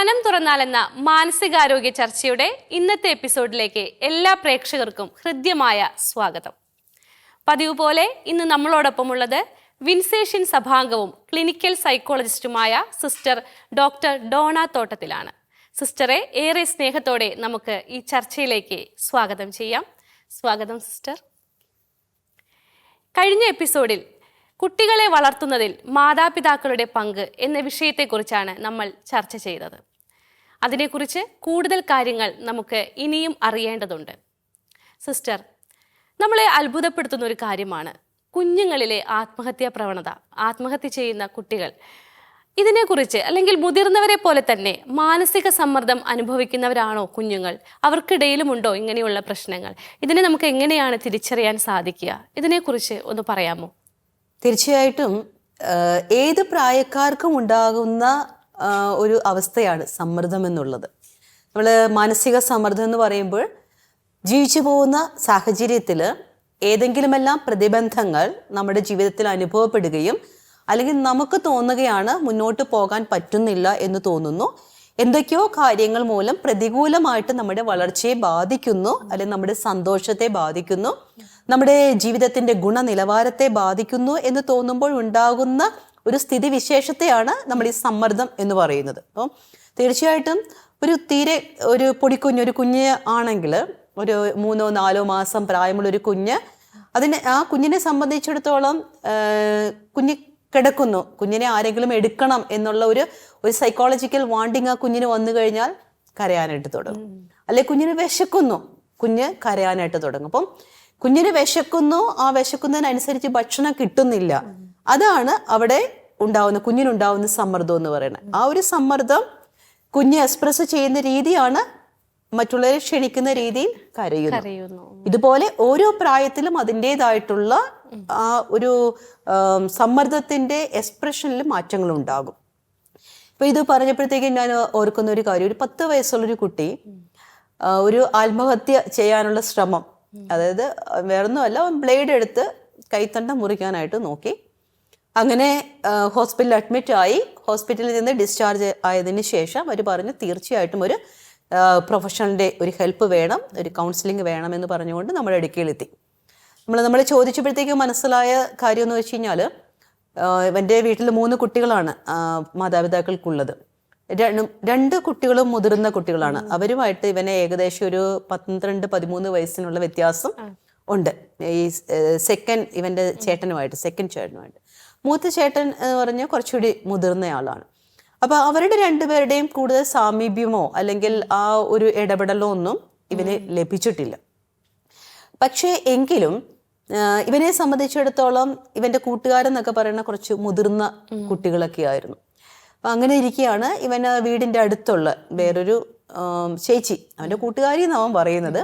മനം തുറന്നാലെന്ന മാനസികാരോഗ്യ ചർച്ചയുടെ ഇന്നത്തെ എപ്പിസോഡിലേക്ക് എല്ലാ പ്രേക്ഷകർക്കും ഹൃദ്യമായ സ്വാഗതം. പതിവ് പോലെ ഇന്ന് നമ്മളോടൊപ്പമുള്ളത് വിൻസേഷ്യൻ സഭാംഗവും ക്ലിനിക്കൽ സൈക്കോളജിസ്റ്റുമായ സിസ്റ്റർ ഡോക്ടർ ഡോണ തോട്ടത്തിലാണ്. സിസ്റ്ററെ ഏറെ സ്നേഹത്തോടെ നമുക്ക് ഈ ചർച്ചയിലേക്ക് സ്വാഗതം ചെയ്യാം. സ്വാഗതം സിസ്റ്റർ. കഴിഞ്ഞ എപ്പിസോഡിൽ കുട്ടികളെ വളർത്തുന്നതിൽ മാതാപിതാക്കളുടെ പങ്ക് എന്ന വിഷയത്തെക്കുറിച്ചാണ് നമ്മൾ ചർച്ച ചെയ്തത്. അതിനെക്കുറിച്ച് കൂടുതൽ കാര്യങ്ങൾ നമുക്ക് ഇനിയും അറിയേണ്ടതുണ്ട്. സിസ്റ്റർ, നമ്മളെ അത്ഭുതപ്പെടുത്തുന്ന ഒരു കാര്യമാണ് കുഞ്ഞുങ്ങളിലെ ആത്മഹത്യാ പ്രവണത, ആത്മഹത്യ ചെയ്യുന്ന കുട്ടികൾ. ഇതിനെക്കുറിച്ച്, അല്ലെങ്കിൽ മുതിർന്നവരെ പോലെ തന്നെ മാനസിക സമ്മർദ്ദം അനുഭവിക്കുന്നവരാണോ കുഞ്ഞുങ്ങൾ? അവർക്കിടയിലുമുണ്ടോ ഇങ്ങനെയുള്ള പ്രശ്നങ്ങൾ? ഇതിനെ നമുക്ക് എങ്ങനെയാണ് തിരിച്ചറിയാൻ സാധിക്കുക? ഇതിനെക്കുറിച്ച് ഒന്ന് പറയാമോ? തീർച്ചയായിട്ടും ഏത് പ്രായക്കാർക്കും ഉണ്ടാകുന്ന ഒരു അവസ്ഥയാണ് സമ്മർദ്ദം എന്നുള്ളത്. നമ്മൾ മാനസിക സമ്മർദ്ദം എന്ന് പറയുമ്പോൾ ജീവിച്ചു പോകുന്ന സാഹചര്യത്തിൽ ഏതെങ്കിലുമെല്ലാം പ്രതിബന്ധങ്ങൾ നമ്മുടെ ജീവിതത്തിൽ അനുഭവപ്പെടുകയും അല്ലെങ്കിൽ നമുക്ക് തോന്നുകയാണ് മുന്നോട്ട് പോകാൻ പറ്റുന്നില്ല എന്ന് തോന്നുന്നു, എന്തൊക്കെയോ കാര്യങ്ങൾ മൂലം പ്രതികൂലമായിട്ട് നമ്മുടെ വളർച്ചയെ ബാധിക്കുന്നു, അല്ലെങ്കിൽ നമ്മുടെ സന്തോഷത്തെ ബാധിക്കുന്നു, നമ്മുടെ ജീവിതത്തിന്റെ ഗുണനിലവാരത്തെ ബാധിക്കുന്നു എന്ന് തോന്നുമ്പോൾ ഉണ്ടാകുന്ന ഒരു സ്ഥിതിവിശേഷത്തെയാണ് നമ്മൾ ഈ സമ്മർദ്ദം എന്ന് പറയുന്നത്. അപ്പം തീർച്ചയായിട്ടും ഒരു പൊടിക്കുഞ്ഞ്, ഒരു കുഞ്ഞ് ആണെങ്കിൽ, ഒരു 3-4 മാസം പ്രായമുള്ള ഒരു കുഞ്ഞ്, ആ കുഞ്ഞിനെ സംബന്ധിച്ചിടത്തോളം കുഞ്ഞ് കിടക്കുന്നു, കുഞ്ഞിനെ ആരെങ്കിലും എടുക്കണം എന്നുള്ള ഒരു സൈക്കോളജിക്കൽ വാണ്ടിങ് ആ കുഞ്ഞിന് വന്നു കഴിഞ്ഞാൽ കരയാനായിട്ട് തുടങ്ങും. അല്ലെ കുഞ്ഞിന് വിശക്കുന്നു, കുഞ്ഞ് കരയാനായിട്ട് തുടങ്ങും. അപ്പം കുഞ്ഞിന് വിശക്കുന്നു, ആ വിശക്കുന്നതിനനുസരിച്ച് ഭക്ഷണം കിട്ടുന്നില്ല. അതാണ് അവിടെ കുഞ്ഞിനുണ്ടാവുന്ന സമ്മർദ്ദം എന്ന് പറയുന്നത്. ആ ഒരു സമ്മർദ്ദം കുഞ്ഞ് എക്സ്പ്രസ് ചെയ്യുന്ന രീതിയാണ് മറ്റുള്ളവരെ ക്ഷണിക്കുന്ന രീതിയിൽ കരയുന്നു. ഇതുപോലെ ഓരോ പ്രായത്തിലും അതിൻ്റെതായിട്ടുള്ള ആ ഒരു സമ്മർദ്ദത്തിന്റെ എക്സ്പ്രഷനിൽ മാറ്റങ്ങൾ ഉണ്ടാകും. ഇപ്പൊ ഇത് പറഞ്ഞപ്പോഴത്തേക്കും ഞാൻ ഓർക്കുന്ന ഒരു കാര്യം, ഒരു 10 വയസ്സുള്ളൊരു കുട്ടി ഒരു ആത്മഹത്യ ചെയ്യാനുള്ള ശ്രമം, അതായത് വേറൊന്നുമല്ല, ബ്ലേഡ് എടുത്ത് കൈത്തണ്ടം മുറിക്കാനായിട്ട് നോക്കി. അങ്ങനെ ഹോസ്പിറ്റലിൽ അഡ്മിറ്റ് ആയി. ഹോസ്പിറ്റലിൽ നിന്ന് ഡിസ്ചാർജ് ആയതിനു ശേഷം അവർ പറഞ്ഞു തീർച്ചയായിട്ടും ഒരു പ്രൊഫഷണലിൻ്റെ ഒരു ഹെൽപ്പ് വേണം, ഒരു കൗൺസിലിംഗ് വേണം എന്ന് പറഞ്ഞുകൊണ്ട് നമ്മുടെ അടുക്കലെത്തി. നമ്മൾ ചോദിച്ചപ്പോഴത്തേക്കും മനസ്സിലായ കാര്യം എന്ന് വെച്ച് കഴിഞ്ഞാൽ, എൻ്റെ വീട്ടിൽ 3 കുട്ടികളാണ് മാതാപിതാക്കൾക്കുള്ളത്. 2 കുട്ടികളും മുതിർന്ന കുട്ടികളാണ്. അവരുമായിട്ട് ഇവനെ ഏകദേശം ഒരു 12-13 വയസ്സിനുള്ള വ്യത്യാസം ഉണ്ട്. ഈ ഇവൻ്റെ ചേട്ടനുമായിട്ട് മൂത്ത ചേട്ടൻ എന്ന് പറഞ്ഞാൽ കുറച്ചുകൂടി മുതിർന്ന ആളാണ്. അപ്പോൾ അവരുടെ 2 പേരുടെയും കൂടുതൽ സാമീപ്യമോ അല്ലെങ്കിൽ ആ ഒരു ഇടപെടലോ ഒന്നും ഇവന് ലഭിച്ചിട്ടില്ല. പക്ഷേ എങ്കിലും ഇവനെ സംബന്ധിച്ചിടത്തോളം ഇവൻ്റെ കൂട്ടുകാരെന്നൊക്കെ പറയുന്ന കുറച്ച് മുതിർന്ന കുട്ടികളൊക്കെ ആയിരുന്നു. അപ്പം അങ്ങനെ ഇരിക്കുകയാണ് ഇവന് വീടിൻ്റെ അടുത്തുള്ള വേറൊരു ചേച്ചി, അവൻ്റെ കൂട്ടുകാരി എന്നാവൻ പറയുന്നത്.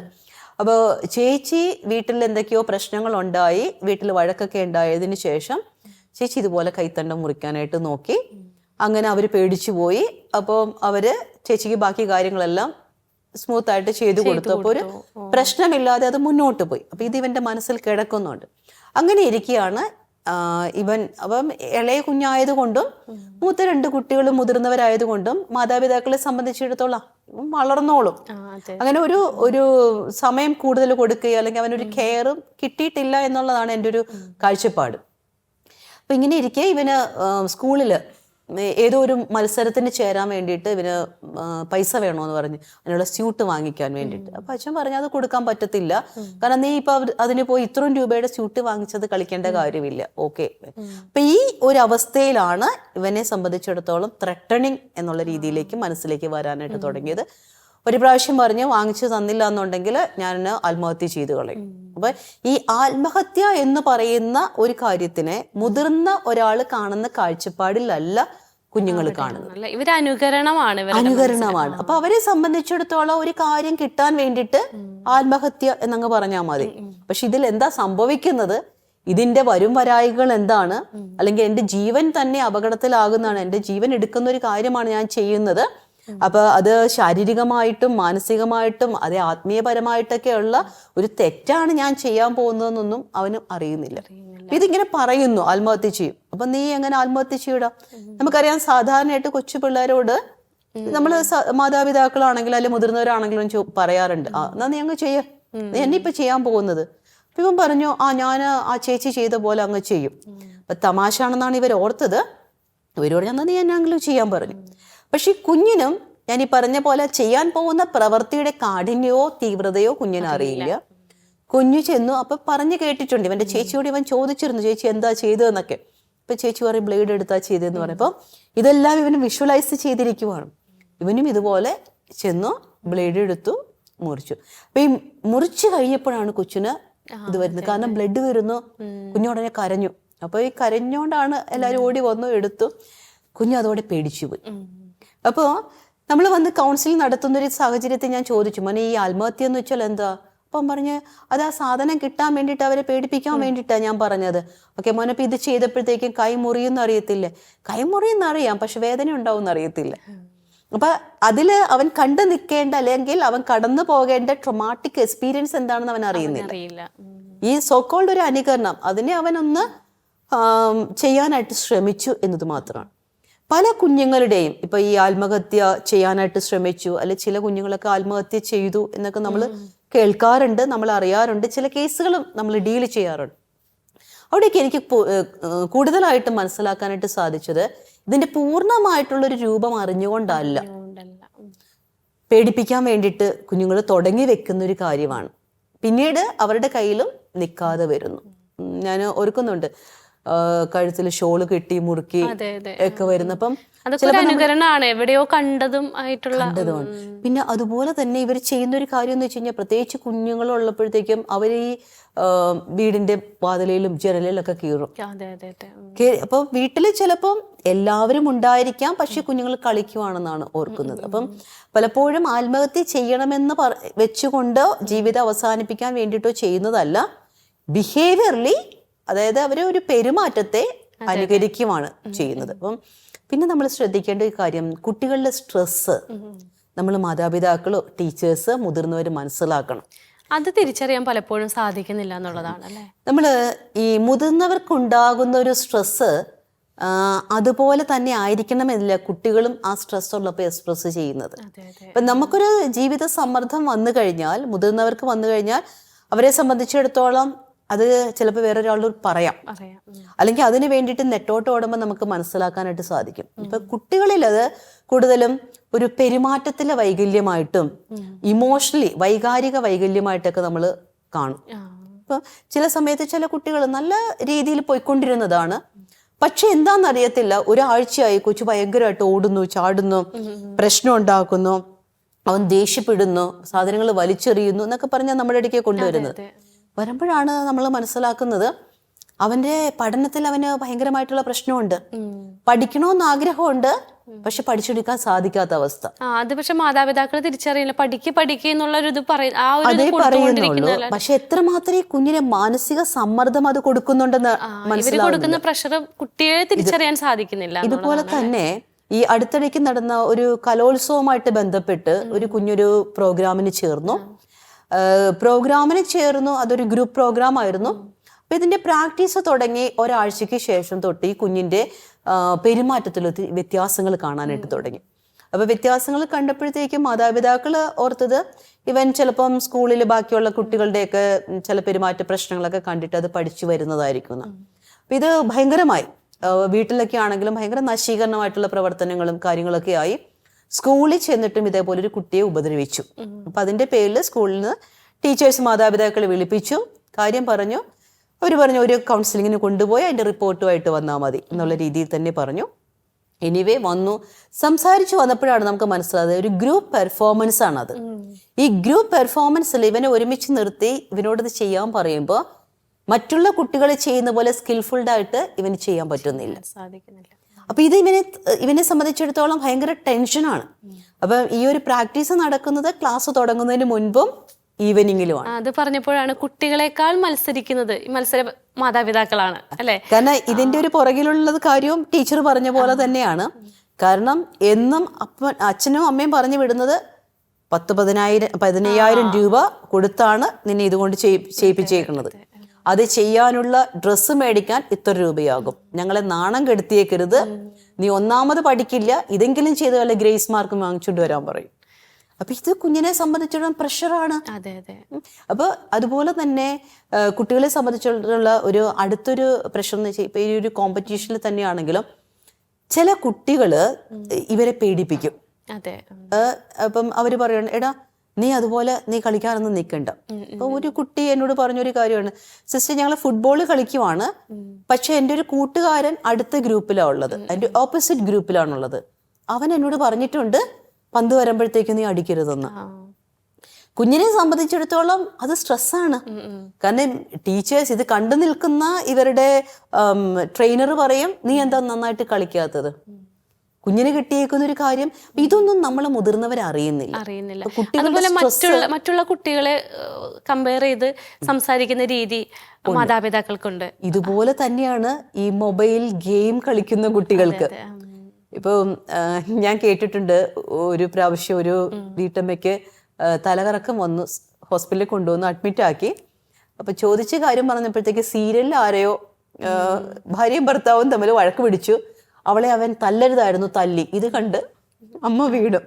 അപ്പോൾ ചേച്ചി വീട്ടിൽ എന്തൊക്കെയോ പ്രശ്നങ്ങളുണ്ടായി, വീട്ടിൽ വഴക്കൊക്കെ ഉണ്ടായതിനു ശേഷം ചേച്ചി ഇതുപോലെ കൈത്തണ്ടം മുറിക്കാനായിട്ട് നോക്കി. അങ്ങനെ അവർ പേടിച്ചു പോയി. അപ്പം അവര് ചേച്ചിക്ക് ബാക്കി കാര്യങ്ങളെല്ലാം സ്മൂത്തായിട്ട് ചെയ്തു കൊടുത്തു. അപ്പോൾ ഒരു പ്രശ്നമില്ലാതെ അത് മുന്നോട്ട് പോയി. അപ്പം ഇത് ഇവന്റെ മനസ്സിൽ കിടക്കുന്നുണ്ട്. അങ്ങനെ ഇരിക്കുകയാണ് അപ്പം ഇളയ കുഞ്ഞായതുകൊണ്ടും മൂത്ത 2 കുട്ടികളും മുതിർന്നവരായതുകൊണ്ടും മാതാപിതാക്കളെ സംബന്ധിച്ചിടത്തോളം വളർന്നോളും. അങ്ങനെ ഒരു സമയം കൂടുതൽ കൊടുക്കുകയോ അല്ലെങ്കിൽ അവനൊരു കെയറും കിട്ടിയിട്ടില്ല എന്നുള്ളതാണ് എൻ്റെ ഒരു കാഴ്ചപ്പാട്. അപ്പം ഇങ്ങനെ ഇരിക്കെ ഇവന് സ്കൂളിൽ ഏതോ ഒരു മത്സരത്തിന് ചേരാൻ വേണ്ടിയിട്ട് ഇവന് പൈസ വേണമെന്ന് പറഞ്ഞ് അതിനുള്ള സ്യൂട്ട് വാങ്ങിക്കാൻ വേണ്ടിയിട്ട്. അപ്പം അച്ഛൻ പറഞ്ഞു അത് കൊടുക്കാൻ പറ്റത്തില്ല, കാരണം നീ ഇപ്പം അതിന് പോയി ഇത്രയും രൂപയുടെ സ്യൂട്ട് വാങ്ങിച്ചത് കളിക്കേണ്ട കാര്യമില്ല. ഓക്കെ. അപ്പം ഈ ഒരു അവസ്ഥയിലാണ് ഇവനെ സംബന്ധിച്ചിടത്തോളം ത്രെട്ടണിങ് എന്നുള്ള രീതിയിലേക്ക് മനസ്സിലേക്ക് വരാനായിട്ട് തുടങ്ങിയത്. ഒരു പ്രാവശ്യം പറഞ്ഞ് വാങ്ങിച്ചു തന്നില്ല എന്നുണ്ടെങ്കിൽ ഞാൻ ആത്മഹത്യ ചെയ്തു കളയും. അപ്പൊ ഈ ആത്മഹത്യ എന്ന് പറയുന്ന ഒരു കാര്യത്തിനെ മുതിർന്ന ഒരാൾ കാണുന്ന കാഴ്ചപ്പാടിലല്ല കുഞ്ഞുങ്ങൾ കാണുന്നത്. അനുകരണമാണ്. അപ്പൊ അവരെ സംബന്ധിച്ചിടത്തോളം ഒരു കാര്യം കിട്ടാൻ വേണ്ടിയിട്ട് ആത്മഹത്യ എന്നങ്ങ് പറഞ്ഞാൽ മതി. പക്ഷെ ഇതിൽ എന്താ സംഭവിക്കുന്നത്, ഇതിന്റെ വരും വരായികൾ എന്താണ്, അല്ലെങ്കിൽ എൻ്റെ ജീവൻ തന്നെ അപകടത്തിലാകുന്നതാണ്, എൻ്റെ ജീവൻ എടുക്കുന്ന ഒരു കാര്യമാണ് ഞാൻ ചെയ്യുന്നത്. അപ്പൊ അത് ശാരീരികമായിട്ടും മാനസികമായിട്ടും അതേ ആത്മീയപരമായിട്ടൊക്കെയുള്ള ഒരു തെറ്റാണ് ഞാൻ ചെയ്യാൻ പോകുന്നതെന്നൊന്നും അവനും അറിയുന്നില്ല. ഇതിങ്ങനെ പറയുന്നു ആത്മഹത്യ ചെയ്യും. അപ്പൊ നീ എങ്ങനെ ആത്മഹത്യ ചെയ്യൂടാ? നമുക്കറിയാം സാധാരണയായിട്ട് കൊച്ചു പിള്ളേരോട് നമ്മൾ മാതാപിതാക്കളാണെങ്കിലും അല്ലെങ്കിൽ മുതിർന്നവരാണെങ്കിലും പറയാറുണ്ട്, എന്നാ നീ അങ്ങ് ചെയ്യ, നീ എന്നെ ഇപ്പൊ ചെയ്യാൻ പോകുന്നത്. അപ്പൊ ഇവൻ പറഞ്ഞു, ഞാൻ ആ ചേച്ചി ചെയ്ത പോലെ അങ്ങ് ചെയ്യും. അപ്പൊ തമാശ ആണെന്നാണ് ഇവർ ഓർത്തത്. ഇവരോട് ഞാൻ നീ എന്നെങ്കിലും ചെയ്യാൻ പറഞ്ഞു. പക്ഷെ കുഞ്ഞിനും ഞാൻ ഈ പറഞ്ഞ പോലെ ചെയ്യാൻ പോകുന്ന പ്രവൃത്തിയുടെ കാഠിന്യമോ തീവ്രതയോ കുഞ്ഞിന് അറിയില്ല. കുഞ്ഞു ചെന്നു. അപ്പൊ പറഞ്ഞു കേട്ടിട്ടുണ്ട്, ഇവന്റെ ചേച്ചിയോട് ഇവൻ ചോദിച്ചിരുന്നു, ചേച്ചി എന്താ ചെയ്തതെന്നൊക്കെ. ഇപ്പൊ ചേച്ചി പറയും ബ്ലേഡ് എടുത്താ ചെയ്തതെന്ന് പറയുമ്പോൾ ഇതെല്ലാം ഇവന് വിഷ്വലൈസ് ചെയ്തിരിക്കുവാണ്. ഇവനും ഇതുപോലെ ചെന്നു ബ്ലേഡ് എടുത്തു, മുറിച്ചു. അപ്പൊ ഈ മുറിച്ചു കഴിഞ്ഞപ്പോഴാണ് കൊച്ചിന് ഇത് വരുന്നത്. കാരണം ബ്ലഡ് വരുന്നു. കുഞ്ഞുടനെ കരഞ്ഞു. അപ്പൊ ഈ കരഞ്ഞോണ്ടാണ് എല്ലാവരും ഓടി വന്നു എടുത്തു. കുഞ്ഞു അതോടെ പേടിച്ചു പോയി. അപ്പോൾ നമ്മൾ വന്ന് കൗൺസിലിംഗ് നടത്തുന്നൊരു സാഹചര്യത്തിൽ ഞാൻ ചോദിച്ചു, മോനെ ഈ ആത്മഹത്യ എന്ന് വെച്ചാൽ എന്താ? അപ്പം പറഞ്ഞ് അത് ആ സാധനം കിട്ടാൻ വേണ്ടിയിട്ട് അവരെ പേടിപ്പിക്കാൻ വേണ്ടിയിട്ടാണ് ഞാൻ പറഞ്ഞത്. ഓക്കെ മോനെ, ഇപ്പം ഇത് ചെയ്തപ്പോഴത്തേക്കും കൈ മുറിയെന്ന് അറിയത്തില്ലേ? കൈ മുറിയെന്നറിയാം, പക്ഷെ വേദന ഉണ്ടാവും എന്നറിയത്തില്ല. അപ്പൊ അതില് അവൻ കണ്ടു നിൽക്കേണ്ട അല്ലെങ്കിൽ അവൻ കടന്നു പോകേണ്ട ട്രോമാറ്റിക് എക്സ്പീരിയൻസ് എന്താണെന്ന് അവൻ അറിയുന്നില്ല. ഈ സോക്കോൾഡ് ഒരു അനുകരണം അതിനെ അവനൊന്ന് ചെയ്യാനായിട്ട് ശ്രമിച്ചു എന്നത് മാത്രമാണ്. പല കുഞ്ഞുങ്ങളുടെയും ഇപ്പൊ ഈ ആത്മഹത്യ ചെയ്യാനായിട്ട് ശ്രമിച്ചു, അല്ലെ ചില കുഞ്ഞുങ്ങളൊക്കെ ആത്മഹത്യ ചെയ്തു എന്നൊക്കെ നമ്മൾ കേൾക്കാറുണ്ട്, നമ്മൾ അറിയാറുണ്ട്. ചില കേസുകളും നമ്മൾ ഡീൽ ചെയ്യാറുണ്ട്. അവിടേക്ക് എനിക്ക് കൂടുതലായിട്ട് മനസ്സിലാക്കാനായിട്ട് സാധിച്ചത് ഇതിന്റെ പൂർണ്ണമായിട്ടുള്ളൊരു രൂപം അറിഞ്ഞുകൊണ്ടല്ല, പേടിപ്പിക്കാൻ വേണ്ടിയിട്ട് കുഞ്ഞുങ്ങൾ തുടങ്ങി വെക്കുന്ന ഒരു കാര്യമാണ്. പിന്നീട് അവരുടെ കയ്യിലും നിൽക്കാതെ വരുന്നു. ഞാൻ ഓർക്കുന്നുണ്ട്, കഴുത്തിൽ ഷോള് കെട്ടി മുറുക്കി ഒക്കെ വരുന്നപ്പം എവിടെയോ കണ്ടതുമാണ്. പിന്നെ അതുപോലെ തന്നെ ഇവർ ചെയ്യുന്ന ഒരു കാര്യം എന്ന് വെച്ച് കഴിഞ്ഞാൽ, പ്രത്യേകിച്ച് കുഞ്ഞുങ്ങളുള്ളപ്പോഴത്തേക്കും അവർ ഈ വീടിന്റെ വാതിലയിലും ജനലിലും ഒക്കെ കീറും. അപ്പൊ വീട്ടില് ചിലപ്പം എല്ലാവരും ഉണ്ടായിരിക്കാം, പക്ഷെ കുഞ്ഞുങ്ങൾ കളിക്കുവാണെന്നാണ് ഓർക്കുന്നത്. അപ്പം പലപ്പോഴും ആത്മഹത്യ ചെയ്യണമെന്ന് വെച്ചുകൊണ്ട് ജീവിതം അവസാനിപ്പിക്കാൻ വേണ്ടിയിട്ടോ ചെയ്യുന്നതല്ല, ബിഹേവിയർലി, അതായത് അവരെ ഒരു പെരുമാറ്റത്തെ അനുകരിക്കുവാണ് ചെയ്യുന്നത്. അപ്പം പിന്നെ നമ്മൾ ശ്രദ്ധിക്കേണ്ട ഒരു കാര്യം, കുട്ടികളുടെ സ്ട്രെസ് നമ്മൾ മാതാപിതാക്കളോ ടീച്ചേഴ്സ് മുതിർന്നവർ മനസ്സിലാക്കണം. അത് തിരിച്ചറിയാൻ പലപ്പോഴും സാധിക്കുന്നില്ല എന്നുള്ളതാണ് അല്ലേ. നമ്മൾ ഈ മുതിർന്നവർക്കുണ്ടാകുന്ന ഒരു സ്ട്രെസ് അതുപോലെ തന്നെ ആയിരിക്കണമെന്നില്ല കുട്ടികളും ആ സ്ട്രെസ് ഉള്ളപ്പോൾ എക്സ്പ്രസ് ചെയ്യുന്നത്. ഇപ്പം നമുക്കൊരു ജീവിത സമ്മർദ്ദം വന്നു കഴിഞ്ഞാൽ, മുതിർന്നവർക്ക് വന്നു കഴിഞ്ഞാൽ അവരെ സംബന്ധിച്ചിടത്തോളം അത് ചിലപ്പോൾ വേറൊരാളോട് പറയാം, അല്ലെങ്കിൽ അതിന് വേണ്ടിയിട്ട് നെട്ടോട്ട് ഓടുമ്പോൾ നമുക്ക് മനസ്സിലാക്കാനായിട്ട് സാധിക്കും. ഇപ്പൊ കുട്ടികളിൽ അത് കൂടുതലും ഒരു പെരുമാറ്റത്തിലെ വൈകല്യമായിട്ടും ഇമോഷണലി വൈകാരിക വൈകല്യമായിട്ടൊക്കെ നമ്മൾ കാണും. ഇപ്പൊ ചില സമയത്ത് ചില കുട്ടികൾ നല്ല രീതിയിൽ പോയിക്കൊണ്ടിരുന്നതാണ്, പക്ഷെ എന്താണെന്നറിയത്തില്ല, ഒരാഴ്ചയായി കൊച്ചു ഭയങ്കരമായിട്ട് ഓടുന്നു, ചാടുന്നു, പ്രശ്നം ഉണ്ടാക്കുന്നു, അവൻ ദേഷ്യപ്പെടുന്നു, സാധനങ്ങൾ വലിച്ചെറിയുന്നു എന്നൊക്കെ പറഞ്ഞാൽ നമ്മുടെ ഇടയ്ക്ക് കൊണ്ടുവരുന്നത്. വരുമ്പോഴാണ് നമ്മൾ മനസ്സിലാക്കുന്നത് അവന്റെ പഠനത്തിൽ അവന് ഭയങ്കരമായിട്ടുള്ള പ്രശ്നമുണ്ട്. പഠിക്കണമെന്ന് ആഗ്രഹമുണ്ട്, പക്ഷെ പഠിച്ചെടുക്കാൻ സാധിക്കാത്ത അവസ്ഥ. അത് പക്ഷെ മാതാപിതാക്കൾ തിരിച്ചറിയില്ല, പഠിക്കുന്നുള്ളൊരു അതേ പറയുന്നുള്ളൂ. പക്ഷെ എത്രമാത്രം ഈ കുഞ്ഞിനെ മാനസിക സമ്മർദ്ദം അത് കൊടുക്കുന്നുണ്ടെന്ന് മനസ്സിലാവുന്ന പ്രഷർ കുട്ടിയെ തിരിച്ചറിയാൻ സാധിക്കുന്നില്ല. ഇതുപോലെ തന്നെ ഈ അടുത്തിടയ്ക്ക് നടന്ന ഒരു കലോത്സവമായിട്ട് ബന്ധപ്പെട്ട് ഒരു കുഞ്ഞൊരു പ്രോഗ്രാമിന് ചേർന്നു. അതൊരു ഗ്രൂപ്പ് പ്രോഗ്രാം ആയിരുന്നു. അപ്പൊ ഇതിന്റെ പ്രാക്ടീസ് തുടങ്ങി ഒരാഴ്ചക്ക് ശേഷം തൊട്ട് ഈ കുഞ്ഞിന്റെ പെരുമാറ്റത്തിൽ വ്യത്യാസങ്ങൾ കാണാനായിട്ട് തുടങ്ങി. അപ്പൊ വ്യത്യാസങ്ങൾ കണ്ടപ്പോഴത്തേക്കും മാതാപിതാക്കൾ ഓർത്തത് ഇവൻ ചിലപ്പം സ്കൂളിൽ ബാക്കിയുള്ള കുട്ടികളുടെയൊക്കെ ചില പെരുമാറ്റ പ്രശ്നങ്ങളൊക്കെ കണ്ടിട്ട് അത് പഠിച്ചു വരുന്നതായിരിക്കും. അപ്പൊ ഇത് ഭയങ്കരമായി വീട്ടിലൊക്കെ ആണെങ്കിലും ഭയങ്കര നശീകരണമായിട്ടുള്ള പ്രവർത്തനങ്ങളും കാര്യങ്ങളൊക്കെ ആയി. സ്കൂളിൽ ചെന്നിട്ടും ഇതേപോലെ ഒരു കുട്ടിയെ ഉപദ്രവിച്ചു. അപ്പൊ അതിന്റെ പേരിൽ സ്കൂളിൽ നിന്ന് ടീച്ചേഴ്സ് മാതാപിതാക്കളെ വിളിപ്പിച്ചു, കാര്യം പറഞ്ഞു. അവർ പറഞ്ഞു ഒരു കൗൺസിലിങ്ങിന് കൊണ്ടുപോയി അതിന്റെ റിപ്പോർട്ടുമായിട്ട് വന്നാൽ മതി എന്നുള്ള രീതിയിൽ തന്നെ പറഞ്ഞു. എനിവേ വന്നു, സംസാരിച്ചു വന്നപ്പോഴാണ് നമുക്ക് മനസ്സിലായത് ഒരു ഗ്രൂപ്പ് പെർഫോമൻസ് ആണത്. ഈ ഗ്രൂപ്പ് പെർഫോമൻസിൽ ഇവനെ ഒരുമിച്ച് നിർത്തി ഇവനോട് ഇത് ചെയ്യാൻ പറയുമ്പോൾ മറ്റുള്ള കുട്ടികൾ ചെയ്യുന്ന പോലെ സ്കിൽഫുൾഡായിട്ട് ഇവന് ചെയ്യാൻ പറ്റുന്നില്ല, സാധിക്കുന്നില്ല. അപ്പൊ ഇത് ഇവനെ സംബന്ധിച്ചിടത്തോളം ഭയങ്കര ടെൻഷനാണ്. അപ്പൊ ഈ ഒരു പ്രാക്ടീസ് നടക്കുന്നത് ക്ലാസ് തുടങ്ങുന്നതിന് മുൻപും ഈവനിങ്ങിലുമാണ്. അത് പറഞ്ഞപ്പോഴാണ് കുട്ടികളെക്കാൾ മത്സരിക്കുന്നത് മത്സര മാതാപിതാക്കളാണ് അല്ലെ. കാരണം ഇതിന്റെ ഒരു പുറകിലുള്ളത് കാര്യവും ടീച്ചർ പറഞ്ഞ പോലെ തന്നെയാണ്. കാരണം എന്നും അച്ഛനും അമ്മയും പറഞ്ഞു വിടുന്നത് 10,000-15,000 രൂപ കൊടുത്താണ് നിന്നെ ഇതുകൊണ്ട് ചെയ്യിപ്പിച്ചേക്കുന്നത്. അത് ചെയ്യാനുള്ള ഡ്രസ്സ് മേടിക്കാൻ ഇത്ര രൂപയാകും, ഞങ്ങളെ നാണം കെടുത്തിയേക്കരുത്, നീ ഒന്നാമത് പഠിക്കില്ല, ഇതെങ്കിലും ചെയ്ത് വല്ല ഗ്രേസ് മാർക്കും വാങ്ങിച്ചുകൊണ്ട് വരാൻ പറയും. അപ്പൊ ഇത് കുഞ്ഞിനെ സംബന്ധിച്ചിടത്തോളം പ്രഷറാണ്. അതെ അതെ. അപ്പൊ അതുപോലെ തന്നെ കുട്ടികളെ സംബന്ധിച്ചിടത്തോളം ഒരു അടുത്തൊരു പ്രഷർ എന്ന് വെച്ചാൽ ഇപ്പൊ ഈ ഒരു കോമ്പറ്റീഷനിൽ തന്നെയാണെങ്കിലും ചില കുട്ടികള് ഇവരെ പേടിപ്പിക്കും. അതെ. അപ്പം അവര് പറയണം, എടാ നീ അതുപോലെ നീ കളിക്കാനൊന്നും നിൽക്കണ്ട. അപ്പൊ ഒരു കുട്ടി എന്നോട് പറഞ്ഞൊരു കാര്യമാണ്, സിസ്റ്റർ ഞങ്ങൾ ഫുട്ബോൾ കളിക്കുവാണ്, പക്ഷെ എൻ്റെ ഒരു കൂട്ടുകാരൻ അടുത്ത ഗ്രൂപ്പിലാണ് ഉള്ളത്, എൻ്റെ ഓപ്പോസിറ്റ് ഗ്രൂപ്പിലാണുള്ളത്. അവൻ എന്നോട് പറഞ്ഞിട്ടുണ്ട് പന്ത് വരുമ്പോഴത്തേക്ക് നീ അടിക്കരുതെന്ന്. കുഞ്ഞിനെ സംബന്ധിച്ചിടത്തോളം അത് സ്ട്രെസ്സാണ്. കാരണം ടീച്ചേഴ്സ് ഇത് കണ്ടു നിൽക്കുന്ന ഇവരുടെ ട്രെയിനർ പറയും, നീ എന്താ നന്നായിട്ട് കളിക്കാത്തത്, കുഞ്ഞിന് കിട്ടിയേക്കുന്ന ഒരു കാര്യം. ഇതൊന്നും നമ്മൾ മുതിർന്നവർ അറിയുന്നില്ല. അതുപോലെ മറ്റുള്ള കുട്ടികളെ കമ്പയർ ചെയ്ത് സംസാരിക്കുന്ന രീതി മാതാപിതാക്കൾക്കുണ്ട്. ഇതുപോലെ തന്നെയാണ് ഈ മൊബൈൽ ഗെയിം കളിക്കുന്ന കുട്ടികൾക്ക്. ഇപ്പൊ ഞാൻ കേട്ടിട്ടുണ്ട്, ഒരു പ്രാവശ്യം ഒരു വീട്ടമ്മയ്ക്ക് തലകറക്കം വന്നു, ഹോസ്പിറ്റലിൽ കൊണ്ടുവന്ന് അഡ്മിറ്റ് ആക്കി. അപ്പൊ ചോദിച്ച കാര്യം പറഞ്ഞപ്പോഴത്തേക്ക് സീരിയലിൽ ആരെയോ ഭാര്യയും ഭർത്താവും തമ്മിൽ വഴക്ക് പിടിച്ചു, അവളെ അവൻ തല്ലരുതായിരുന്നു, തല്ലി. ഇത് കണ്ട് അമ്മ വീണു.